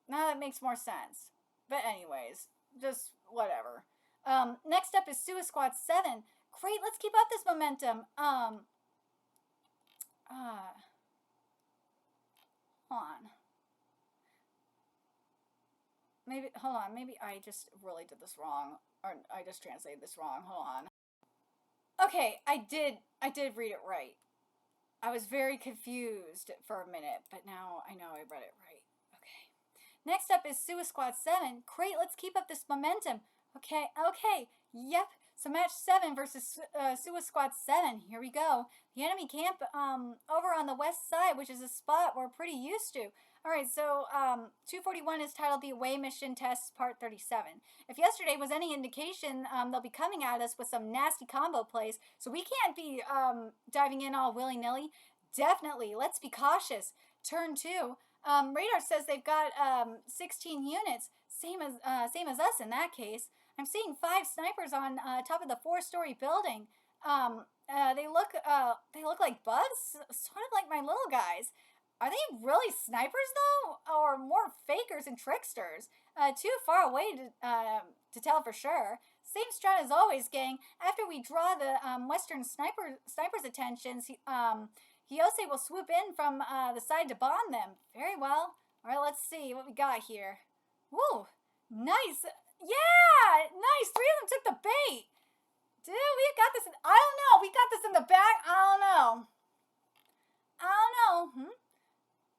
Now that makes more sense. But anyways, just whatever. Next up is Suicide Squad 7. Great, let's keep up this momentum. Hold on. Maybe I just really did this wrong. Or I just translated this wrong. Hold on. Okay, I did read it right. I was very confused for a minute, but now I know I read it right. Okay. Next up is Suicide Squad 7. Great, let's keep up this momentum. Okay. Yep. So match 7 versus Suwa Squad 7. Here we go. The enemy camp over on the west side, which is a spot we're pretty used to. Alright, so 241 is titled The Away Mission Test Part 37. If yesterday was any indication, they'll be coming at us with some nasty combo plays, so we can't be diving in all willy-nilly. Definitely, let's be cautious. Turn 2. Radar says they've got 16 units, same as us in that case. I'm seeing 5 snipers on top of the 4-story building. They look like bugs, sort of like my little guys. Are they really snipers though, or more fakers and tricksters? Too far away to tell for sure. Same strat as always, gang. After we draw the Western snipers' attentions, Hyose will swoop in from the side to bomb them. Very well. All right, let's see what we got here. Woo, nice. Yeah, nice. 3 of them took the bait. Dude, we got this. I don't know. We got this in the back. I don't know.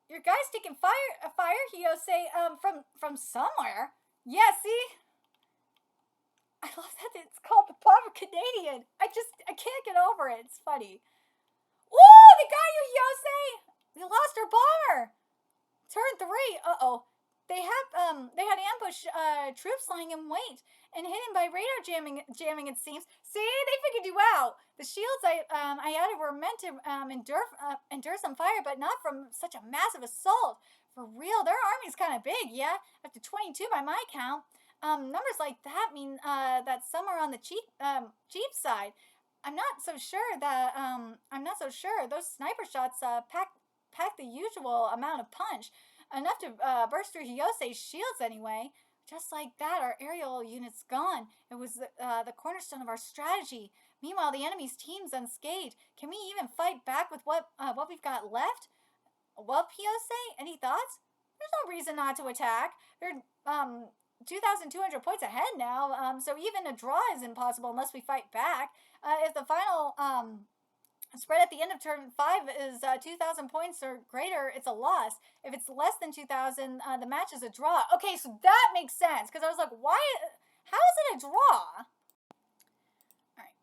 Your guy's taking fire, Hyose, from somewhere. Yeah, see? I love that it's called the Bomber Canadian. I can't get over it. It's funny. Ooh, they got you, Hyose. We lost our bomber. Turn 3. Uh-oh. They had ambush troops lying in wait and hidden by radar jamming, it seems. See, they figured you out. The shields I added were meant to endure some fire, but not from such a massive assault. For real, their army's kind of big, yeah? Up to 22 by my count. Numbers like that mean that some are on the cheap side. I'm not so sure those sniper shots pack the usual amount of punch. Enough to burst through Hyose's shields anyway. Just like that, our aerial unit's gone. It was the cornerstone of our strategy. Meanwhile, the enemy's team's unscathed. Can we even fight back with what we've got left? Well, Hyose, any thoughts? There's no reason not to attack. They're 2,200 points ahead now, so even a draw is impossible unless we fight back. If the final spread at the end of turn 5 is 2,000 points or greater, it's a loss. If it's less than 2,000, the match is a draw. Okay, so that makes sense, because I was like, why? How is it a draw? Alright.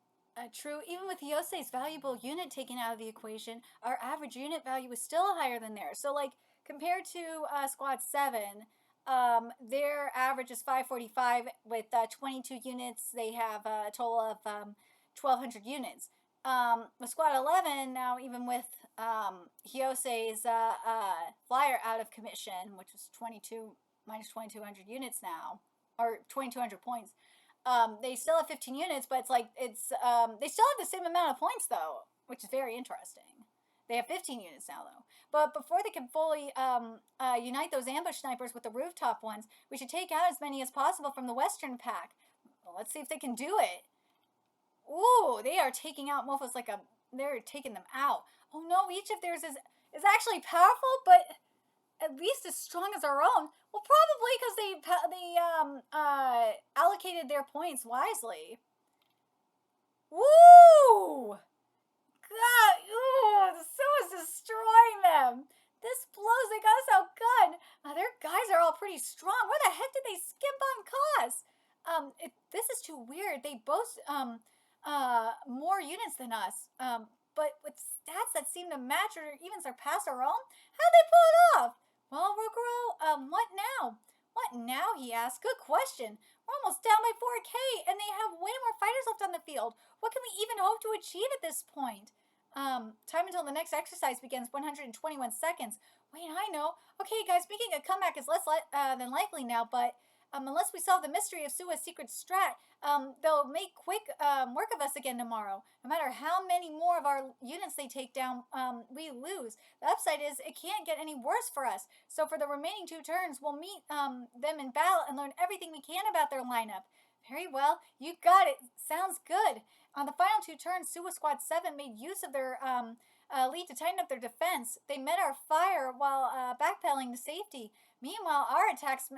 True, even with Yose's valuable unit taken out of the equation, our average unit value is still higher than theirs. So, like, compared to Squad 7, their average is 545. With 22 units, they have a total of 1,200 units. With Squad 11, now even with Hyose's flyer out of commission, which is 22 minus 2,200 units now, or 2,200 points, they still have 15 units, but they still have the same amount of points though, which is very interesting. They have 15 units now though. But before they can fully unite those ambush snipers with the rooftop ones, we should take out as many as possible from the western pack. Well, let's see if they can do it. Ooh, they are taking out mofos they're taking them out. Oh no, each of theirs is actually powerful, but at least as strong as our own. Well, probably because they allocated their points wisely. Woo! God, ooh, the Suwa's destroying them. This blows, they got us outgunned. Their guys are all pretty strong. Where the heck did they skip on cost? This is too weird. They boast more units than us, but with stats that seem to match or even surpass our own. How'd they pull it off? Well, Rokuro, what now? What now, he asked. Good question. We're almost down by 4K, and they have way more fighters left on the field. What can we even hope to achieve at this point? Time until the next exercise begins, 121 seconds. Wait, I know. Okay, guys, making a comeback is less than likely now, but unless we solve the mystery of Suwa's secret strat, they'll make quick work of us again tomorrow. No matter how many more of our units they take down, we lose. The upside is it can't get any worse for us. So for the remaining 2 turns, we'll meet them in battle and learn everything we can about their lineup. Very well. You got it. Sounds good. On the final 2 turns, Suwa Squad 7 made use of their lead to tighten up their defense. They met our fire while backpedaling to safety. Meanwhile, our attacks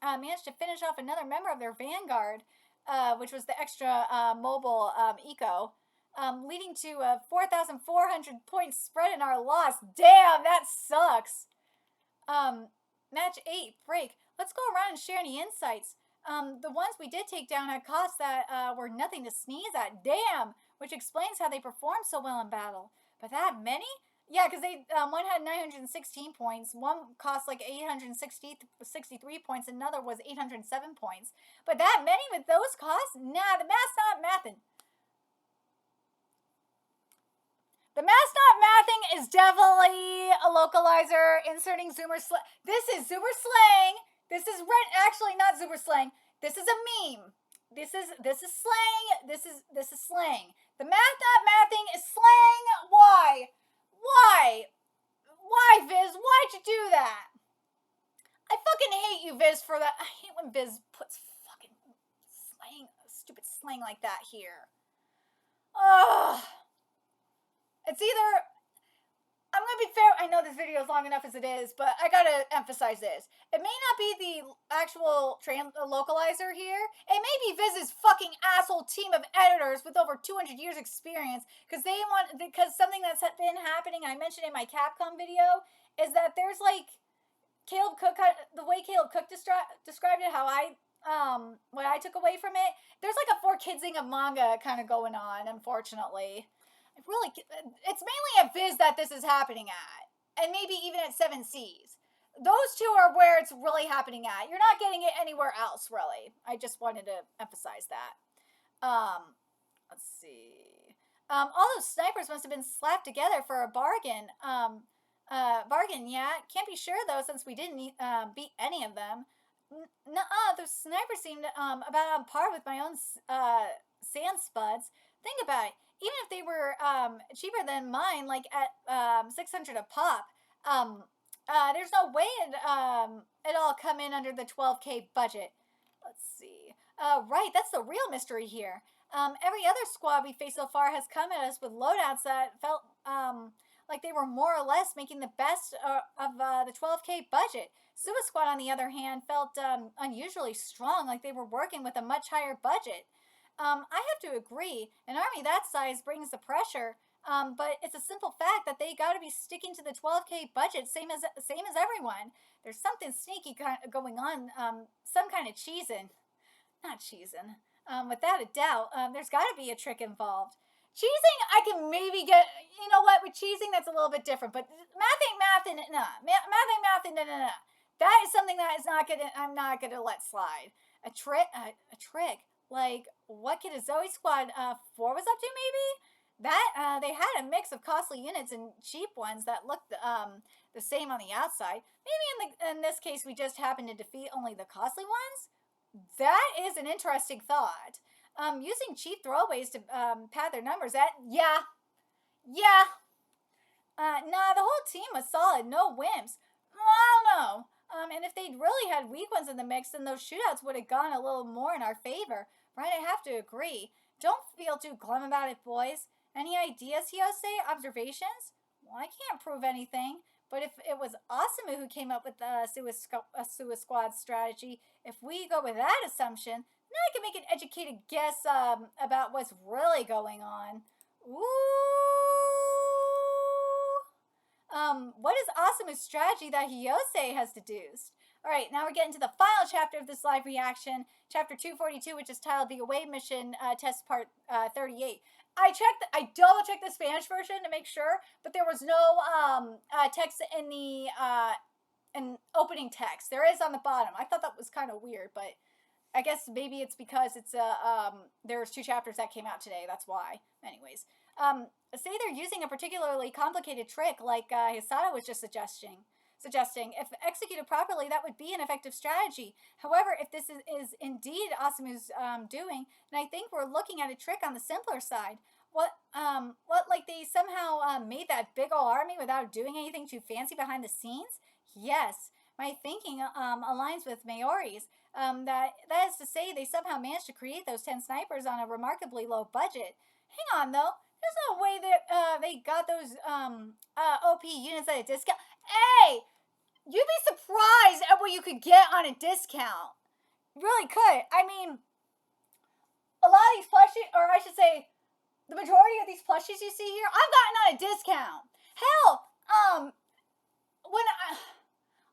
managed to finish off another member of their vanguard, which was the extra mobile eco, leading to a 4,400 point spread in our loss. Damn, that sucks. Match 8, break. Let's go around and share any insights. The ones we did take down had costs that were nothing to sneeze at. Damn! Which explains how they performed so well in battle. But that many? Yeah, because they one had 916 points, one cost like 863 points, another was 807 points. But that many with those costs? Nah, the math's not mathing. The math's not mathing is definitely a localizer inserting Zoomer slang. This is Zoomer slang. This is actually not Zoomer slang. This is a meme. This is slang. This is slang. The math not mathing is slang. Why? Why, Viz? Why'd you do that? I fucking hate you, Viz, for that. I hate when Viz puts fucking slang, stupid slang like that here. Ugh. It's either, I'm gonna be fair, I know this video is long enough as it is, but I gotta emphasize this. It may not be the actual localizer here. It may be Viz's fucking asshole team of editors with over 200 years experience, because something that's been happening, I mentioned in my Capcom video, is that there's like, Caleb Cook, the way Caleb Cook described it, how what I took away from it, there's like a 4Kidsing of manga kind of going on, unfortunately. It's mainly at Viz that this is happening at, and maybe even at 7Cs. Those two are where it's really happening at. You're not getting it anywhere else, really. I just wanted to emphasize that. Let's see. All those snipers must have been slapped together for a bargain. Bargain, yeah. Can't be sure, though, since we didn't beat any of them. Nuh-uh, those snipers seemed about on par with my own sand spuds. Think about it. Even if they were cheaper than mine, like at 600 a pop, there's no way it all come in under the 12K budget. Let's see. Right, that's the real mystery here. Every other squad we faced so far has come at us with loadouts that felt like they were more or less making the best of the 12K budget. Suicide Squad, on the other hand, felt unusually strong, like they were working with a much higher budget. I have to agree, an army that size brings the pressure, but it's a simple fact that they gotta be sticking to the 12K budget, same as everyone. There's something sneaky going on, some kind of cheesing. Not cheesing. Without a doubt, there's gotta be a trick involved. Cheesing, I can maybe get, you know what, with cheesing, that's a little bit different, but math ain't math, and nah. Math ain't math, and nah. That is something that I'm not gonna let slide. A trick? Like, what Kid a Zoe Squad 4 was up to, maybe? That, they had a mix of costly units and cheap ones that looked the same on the outside. Maybe in this case, we just happened to defeat only the costly ones? That is an interesting thought. Using cheap throwaways to pad their numbers, yeah. Nah, the whole team was solid, no wimps. I don't know. And if they'd really had weak ones in the mix, then those shootouts would have gone a little more in our favor. Right, I have to agree. Don't feel too glum about it, boys. Any ideas, Hyosei? Observations? Well, I can't prove anything. But if it was Asamu who came up with the Suicide Squad strategy, if we go with that assumption, then I can make an educated guess about what's really going on. Ooh. What is Asamu's strategy that Hyosei has deduced? Alright, now we're getting to the final chapter of this live reaction, chapter 242, which is titled The Away Mission Test Part 38. I double checked the Spanish version to make sure, but there was no text in the opening text. There is on the bottom. I thought that was kind of weird, but I guess maybe it's because it's there's 2 chapters that came out today. That's why. Anyways, say they're using a particularly complicated trick, like Hisada was just suggesting. If executed properly, that would be an effective strategy. However, if this is indeed Asamu's doing, then I think we're looking at a trick on the simpler side. What, like they somehow made that big ol' army without doing anything too fancy behind the scenes? Yes, my thinking aligns with Mayori's. That is to say, they somehow managed to create those 10 snipers on a remarkably low budget. Hang on, though. There's no way that they got those OP units at a discount. Hey! You'd be surprised at what you could get on a discount. You really could. I mean, a lot of these plushies, or I should say, the majority of these plushies you see here, I've gotten on a discount. Hell, when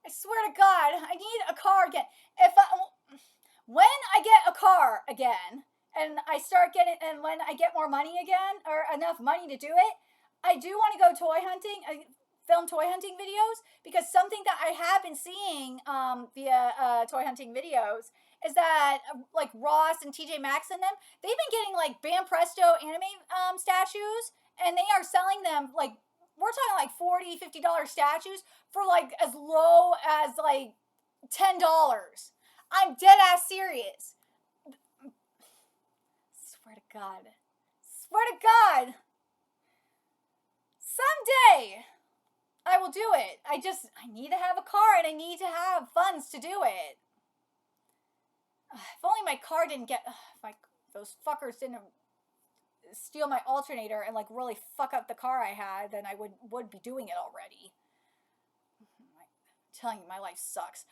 I swear to God, I need a car again. when I get a car again, and I start getting, and when I get more money again, or enough money to do it, I do want to go toy hunting, film toy hunting videos, because something that I have been seeing via toy hunting videos is that like Ross and TJ Maxx and them, they've been getting like Bam Presto anime statues, and they are selling them like, we're talking like $40, $50 statues for like as low as like $10. I'm dead ass serious. Swear to God. Swear to God. Someday I will do it. I need to have a car and I need to have funds to do it. If only my car didn't get, those fuckers didn't steal my alternator and like really fuck up the car I had, then I would be doing it already. I'm telling you, my life sucks.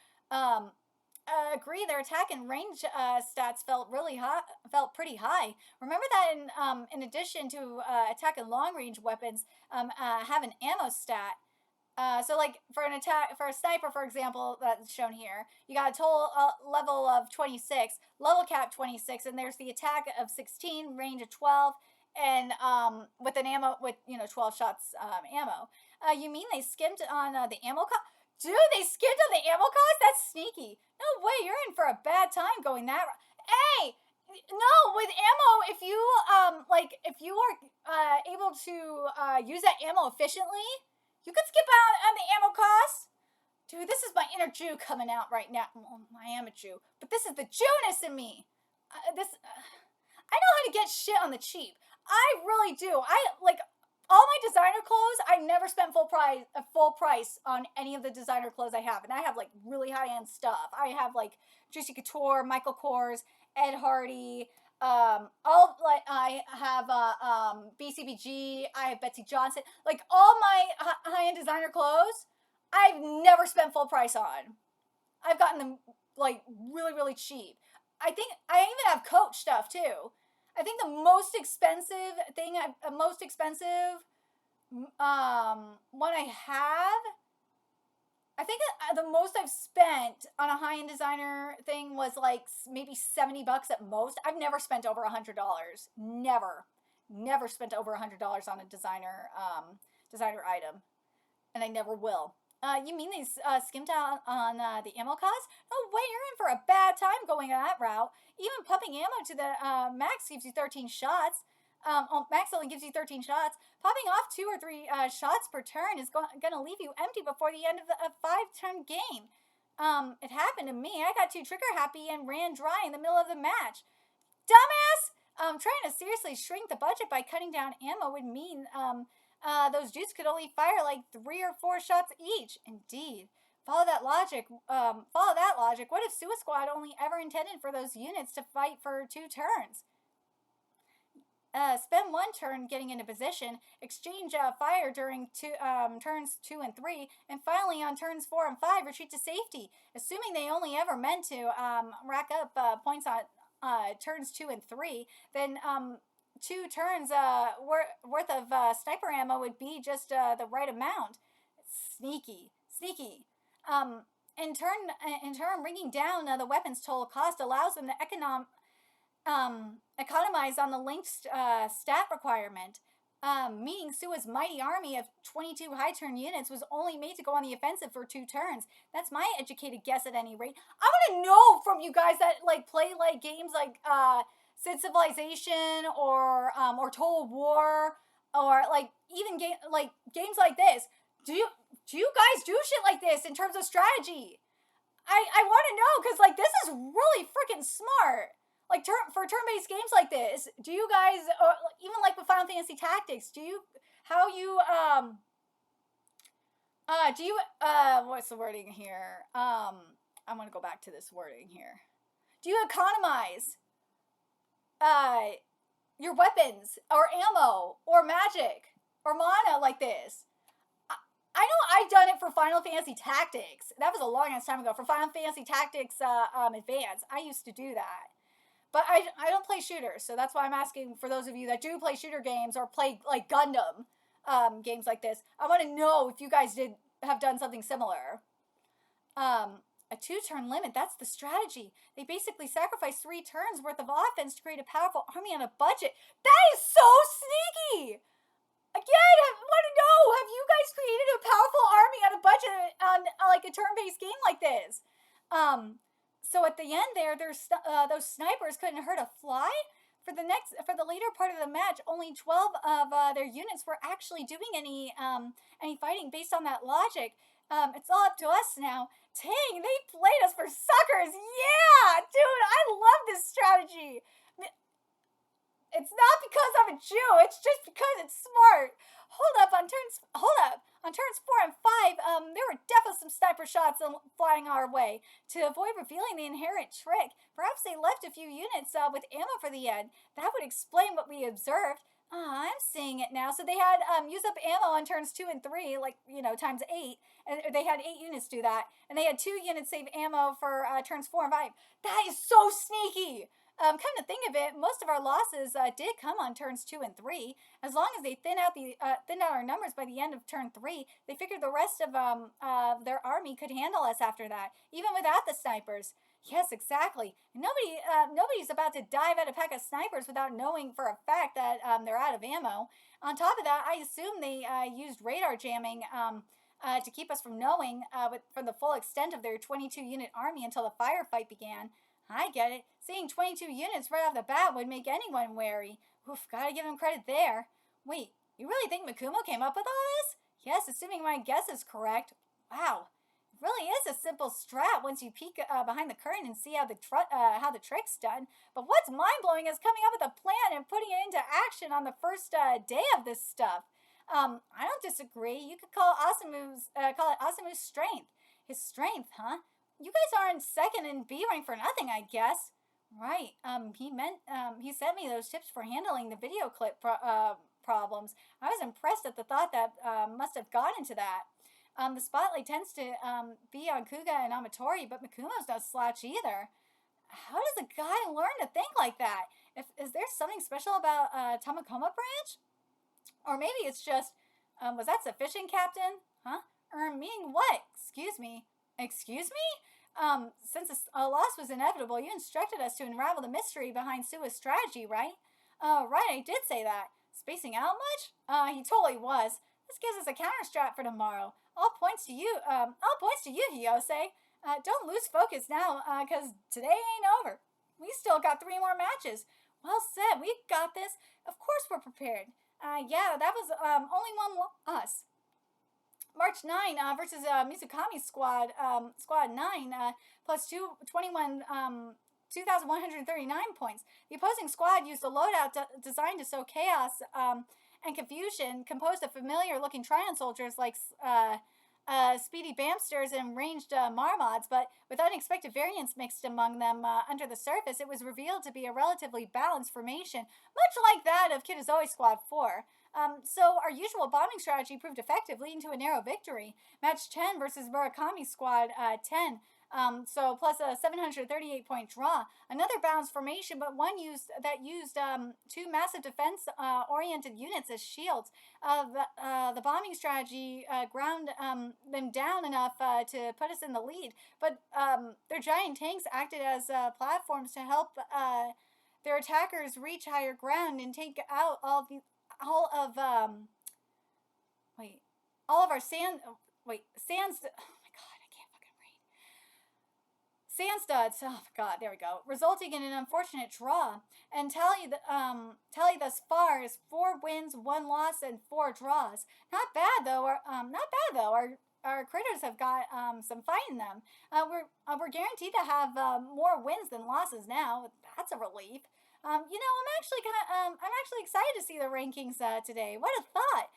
Agree, their attack and range stats felt pretty high. Remember that in addition to attack and long range weapons, have an ammo stat. So like for a sniper, for example, that's shown here, you got a total level of 26, level cap 26, and there's the attack of 16, range of 12, and with an ammo with 12 shots ammo. You mean they skimmed on the ammo cost? Dude, they skimmed on the ammo cost? That's sneaky. No way, you're in for a bad time going that. Hey, no, with ammo, if you are able to use that ammo efficiently, you could skip out on the ammo costs. Dude, this is my inner Jew coming out right now. Well, I am a Jew, but this is the Jewness in me. I know how to get shit on the cheap. I really do. All my designer clothes, I never spent full price on any of the designer clothes I have, and I have like really high end stuff. I have like Juicy Couture, Michael Kors, Ed Hardy. I have BCBG. I have Betsy Johnson. Like all my high end designer clothes, I've never spent full price on. I've gotten them like really really cheap. I think I even have Coach stuff too. I think the most expensive one I have, I think the most I've spent on a high-end designer thing was like maybe $70 at most. I've never spent over $100. Never spent over $100 on a designer item, and I never will. You mean they skimmed out on the ammo cost? No way, you're in for a bad time going that route. Even pumping ammo to the max gives you 13 shots. Max only gives you 13 shots. Popping off 2 or 3 shots per turn is going to leave you empty before the end of a 5-turn game. It happened to me. I got too trigger happy and ran dry in the middle of the match. Dumbass! Trying to seriously shrink the budget by cutting down ammo would mean those dudes could only fire like 3 or 4 shots each. Indeed. Follow that logic. What if Suicide Squad only ever intended for those units to fight for 2 turns? Spend 1 turn getting into position, exchange fire during turns 2 and 3, and finally on turns 4 and 5 retreat to safety. Assuming they only ever meant to rack up points on turns 2 and 3, then 2 turns worth of sniper ammo would be just the right amount. Sneaky. In turn, bringing down the weapon's total cost allows them to economize on the linked stat requirement. Meaning Sua's mighty army of 22 high turn units was only made to go on the offensive for 2 turns. That's my educated guess at any rate. I want to know from you guys that like play like games like Sid Civilization or Total War, or like even games like this. Do you guys do shit like this in terms of strategy? I want to know, because like this is really freaking smart. Like for turn-based games like this, do you guys, even like with Final Fantasy Tactics, what's the wording here? I'm gonna go back to this wording here. Do you economize your weapons or ammo or magic or mana like this? I know I've done it for Final Fantasy Tactics. That was a long ass time ago. For Final Fantasy Tactics Advance, I used to do that. But I don't play shooters, so that's why I'm asking for those of you that do play shooter games or play like Gundam games like this. I want to know if you guys have done something similar. A 2-turn limit, that's the strategy. They basically sacrifice 3 turns worth of offense to create a powerful army on a budget. That is so sneaky! Again, I want to know, have you guys created a powerful army on a budget on like a turn-based game like this? So at the end there, those snipers couldn't hurt a fly. For the later part of the match, only 12 of their units were actually doing any fighting based on that logic. It's all up to us now. Dang, they played us for suckers. Yeah, dude, I love this strategy. It's not because I'm a Jew. It's just because it's smart. Hold up. On turns 4 and 5, there were definitely some sniper shots flying our way. To avoid revealing the inherent trick, perhaps they left a few units with ammo for the end. That would explain what we observed. I'm seeing it now. So they had used up ammo on turns 2 and 3, like, times 8. And they had 8 units do that. And they had 2 units save ammo for turns 4 and 5. That is so sneaky. Come to think of it, most of our losses did come on turns 2 and 3. As long as they thinned out our numbers by the end of turn 3, they figured the rest of their army could handle us after that, even without the snipers. Yes, exactly. Nobody's about to dive at a pack of snipers without knowing for a fact that they're out of ammo. On top of that, I assume they used radar jamming to keep us from knowing for the full extent of their 22-unit army until the firefight began. I get it. Seeing 22 units right off the bat would make anyone wary. Oof, gotta give him credit there. Wait, you really think Makumo came up with all this? Yes, assuming my guess is correct. Wow, it really is a simple strat once you peek behind the curtain and see how the trick's done. But what's mind-blowing is coming up with a plan and putting it into action on the first day of this stuff. I don't disagree. You could call it Asamu's strength. His strength, huh? You guys aren't second in B rank for nothing, I guess. Right. He sent me those tips for handling the video clip problems. I was impressed at the thought that must have gone into that. The spotlight tends to be on Kuga and Amatori, but Makumo's no slouch either. How does a guy learn to think like that? Is there something special about Tamakoma branch? Or maybe it's just, was that sufficient, Captain? Huh? Meaning what? Excuse me? Since a loss was inevitable, you instructed us to unravel the mystery behind Sua's strategy, right? Right, I did say that. Spacing out much? He totally was. This gives us a counter strat for tomorrow. All points to you, Hiyose. Don't lose focus now, cause today ain't over. We still got 3 more matches. Well said, we got this. Of course we're prepared. Yeah, that was, only one loss. March 9 versus Mizukami Squad 9 plus 2,139 points. The opposing squad used a loadout designed to sow chaos and confusion, composed of familiar-looking Tryon soldiers like speedy Bamsters and ranged Marmots, but with unexpected variants mixed among them under the surface, it was revealed to be a relatively balanced formation, much like that of Kitazoe Squad 4. So our usual bombing strategy proved effective, leading to a narrow victory. Match 10 versus Murakami Squad 10. So plus a 738-point draw. Another balanced formation, but one that used 2 massive defense-oriented units as shields. The bombing strategy ground them down enough to put us in the lead, but their giant tanks acted as platforms to help their attackers reach higher ground and take out all of our sands. Oh my god, I can't fucking read. Sandstuds. Oh my god, there we go. Resulting in an unfortunate draw. And tally thus far is 4 wins, 1 loss, and 4 draws. Not bad though. Our critters have got some fight in them. We're guaranteed to have more wins than losses now. That's a relief. I'm actually excited to see the rankings today. What a thought.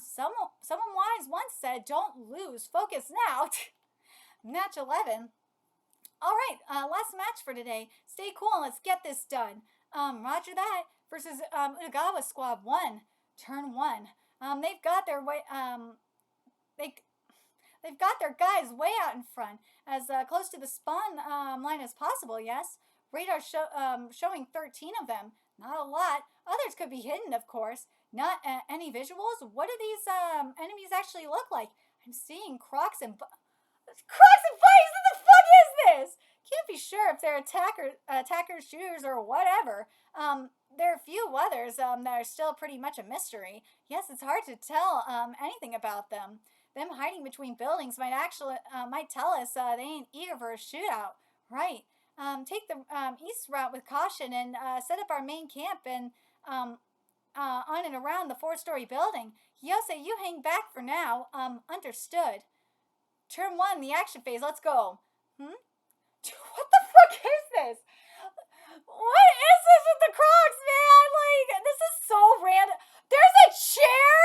Someone wise once said, "Don't lose focus now." Match 11. All right, last match for today. Stay cool and let's get this done. Roger that. Versus Utagawa Squad 1, turn 1. They've got their guys way out in front, as close to the spawn line as possible. Yes. Radar showing 13 of them. Not a lot. Others could be hidden, of course. Not any visuals. What do these enemies actually look like? I'm seeing crocs and bodies. The fuck can't be sure if they're attackers, shooters, or whatever. There are a few others that are still pretty much a mystery. Yes, it's hard to tell anything about them. Them hiding between buildings might tell us they ain't eager for a shootout. Right. Take the east route with caution and set up our main camp and on and around the four-story building. Yosei, you hang back for now. Understood. Turn 1, the action phase. Let's go. What the fuck is this? What is this with the Crocs, man? Like, this is so random. There's a chair?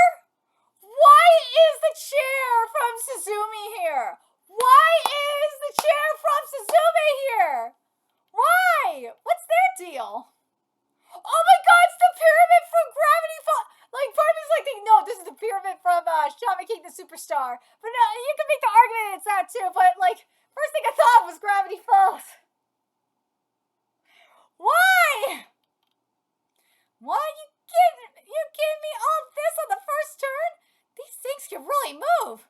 Why is the chair from Suzumi here? Why is the chair from Suzumi here? Why? What's their deal? Oh my god, it's the pyramid from Gravity Falls. Like, part of me's like, no, this is the pyramid from Shaman King the Superstar. But no, you can make the argument it's that too, but like, first thing I thought was Gravity Falls. Why? Why you giving me all this on the first turn? These things can really move.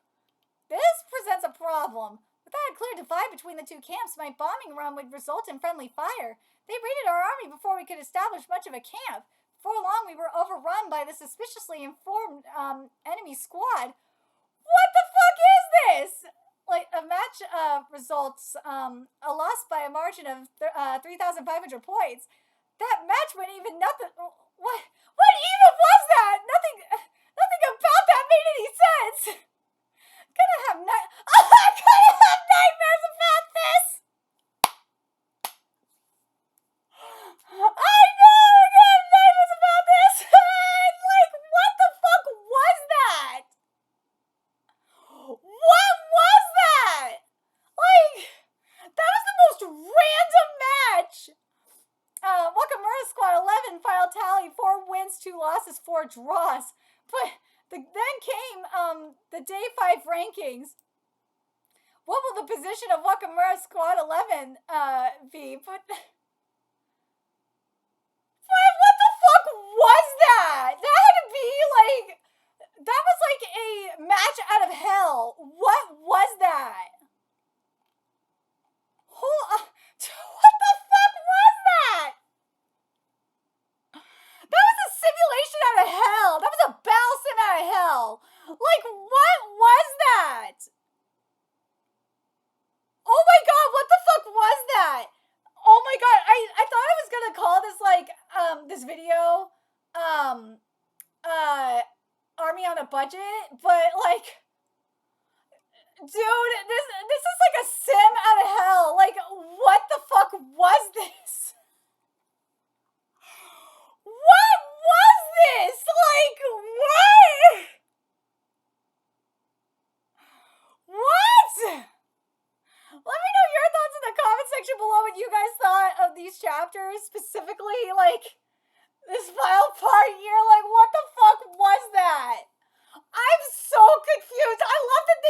This presents a problem. Without a clear divide between the two camps, my bombing run would result in friendly fire. They raided our army before we could establish much of a camp. Before long, we were overrun by the suspiciously informed enemy squad. What the fuck is this? Like, a match results a loss by a margin of 3,500 points. That match went even nothing. What even was that? Nothing about that made any sense. Gonna have nightmares about this. I know I'm gonna have nightmares about this. Like, what the fuck was that? What was that? Like, that was the most random match. Wakamura Squad 11 final tally 4 wins, 2 losses, 4 draws. But then came the day 5 rankings. What will the position of Wakamura Squad 11 be? But what the fuck was that? That had to be like, that was like a match out of hell. What was that? What the fuck was that? That was a simulation out of hell. That was a battle sim out of hell. Like, what was that? Oh my god, what the fuck was that? Oh my god, I thought I was gonna call this like this video Army on a Budget, but like, dude, this is like a sim out of hell. Like, what the fuck was this? What was this? Like, what? What? Let me know your thoughts in the comment section below what you guys thought of these chapters, specifically, like, this final part here. Like, what the fuck was that? I'm so confused. I love that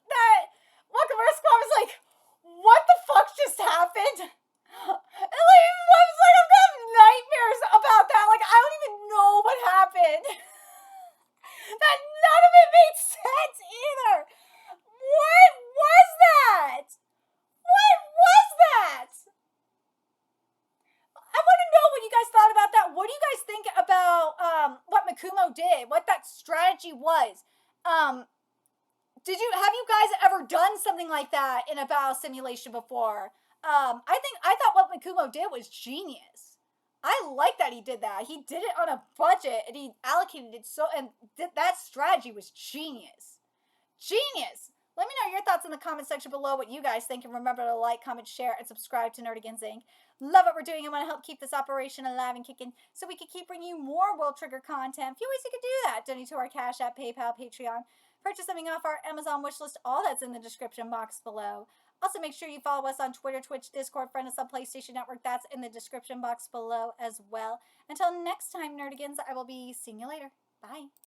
that Wakamura Squad was like, what the fuck just happened? And like, I was like, I'm gonna have nightmares about that. Like, I don't even know what happened. That none of it made sense either. What was that? What was that? I want to know what you guys thought about that. What do you guys think about what Makumo did? What that strategy was? Have you guys ever done something like that in a battle simulation before? I thought what Makumo did was genius. I like that he did that. He did it on a budget and he allocated it that strategy was genius. Genius! Let me know your thoughts in the comment section below, what you guys think, and remember to like, comment, share, and subscribe to Nerdigans Inc. Love what we're doing and want to help keep this operation alive and kicking so we can keep bringing you more World Trigger content. A few ways you can do that. Donate to our Cash App, PayPal, Patreon. Purchase something off our Amazon wishlist. All that's in the description box below. Also, make sure you follow us on Twitter, Twitch, Discord, friend us on PlayStation Network. That's in the description box below as well. Until next time, Nerdigans, I will be seeing you later. Bye.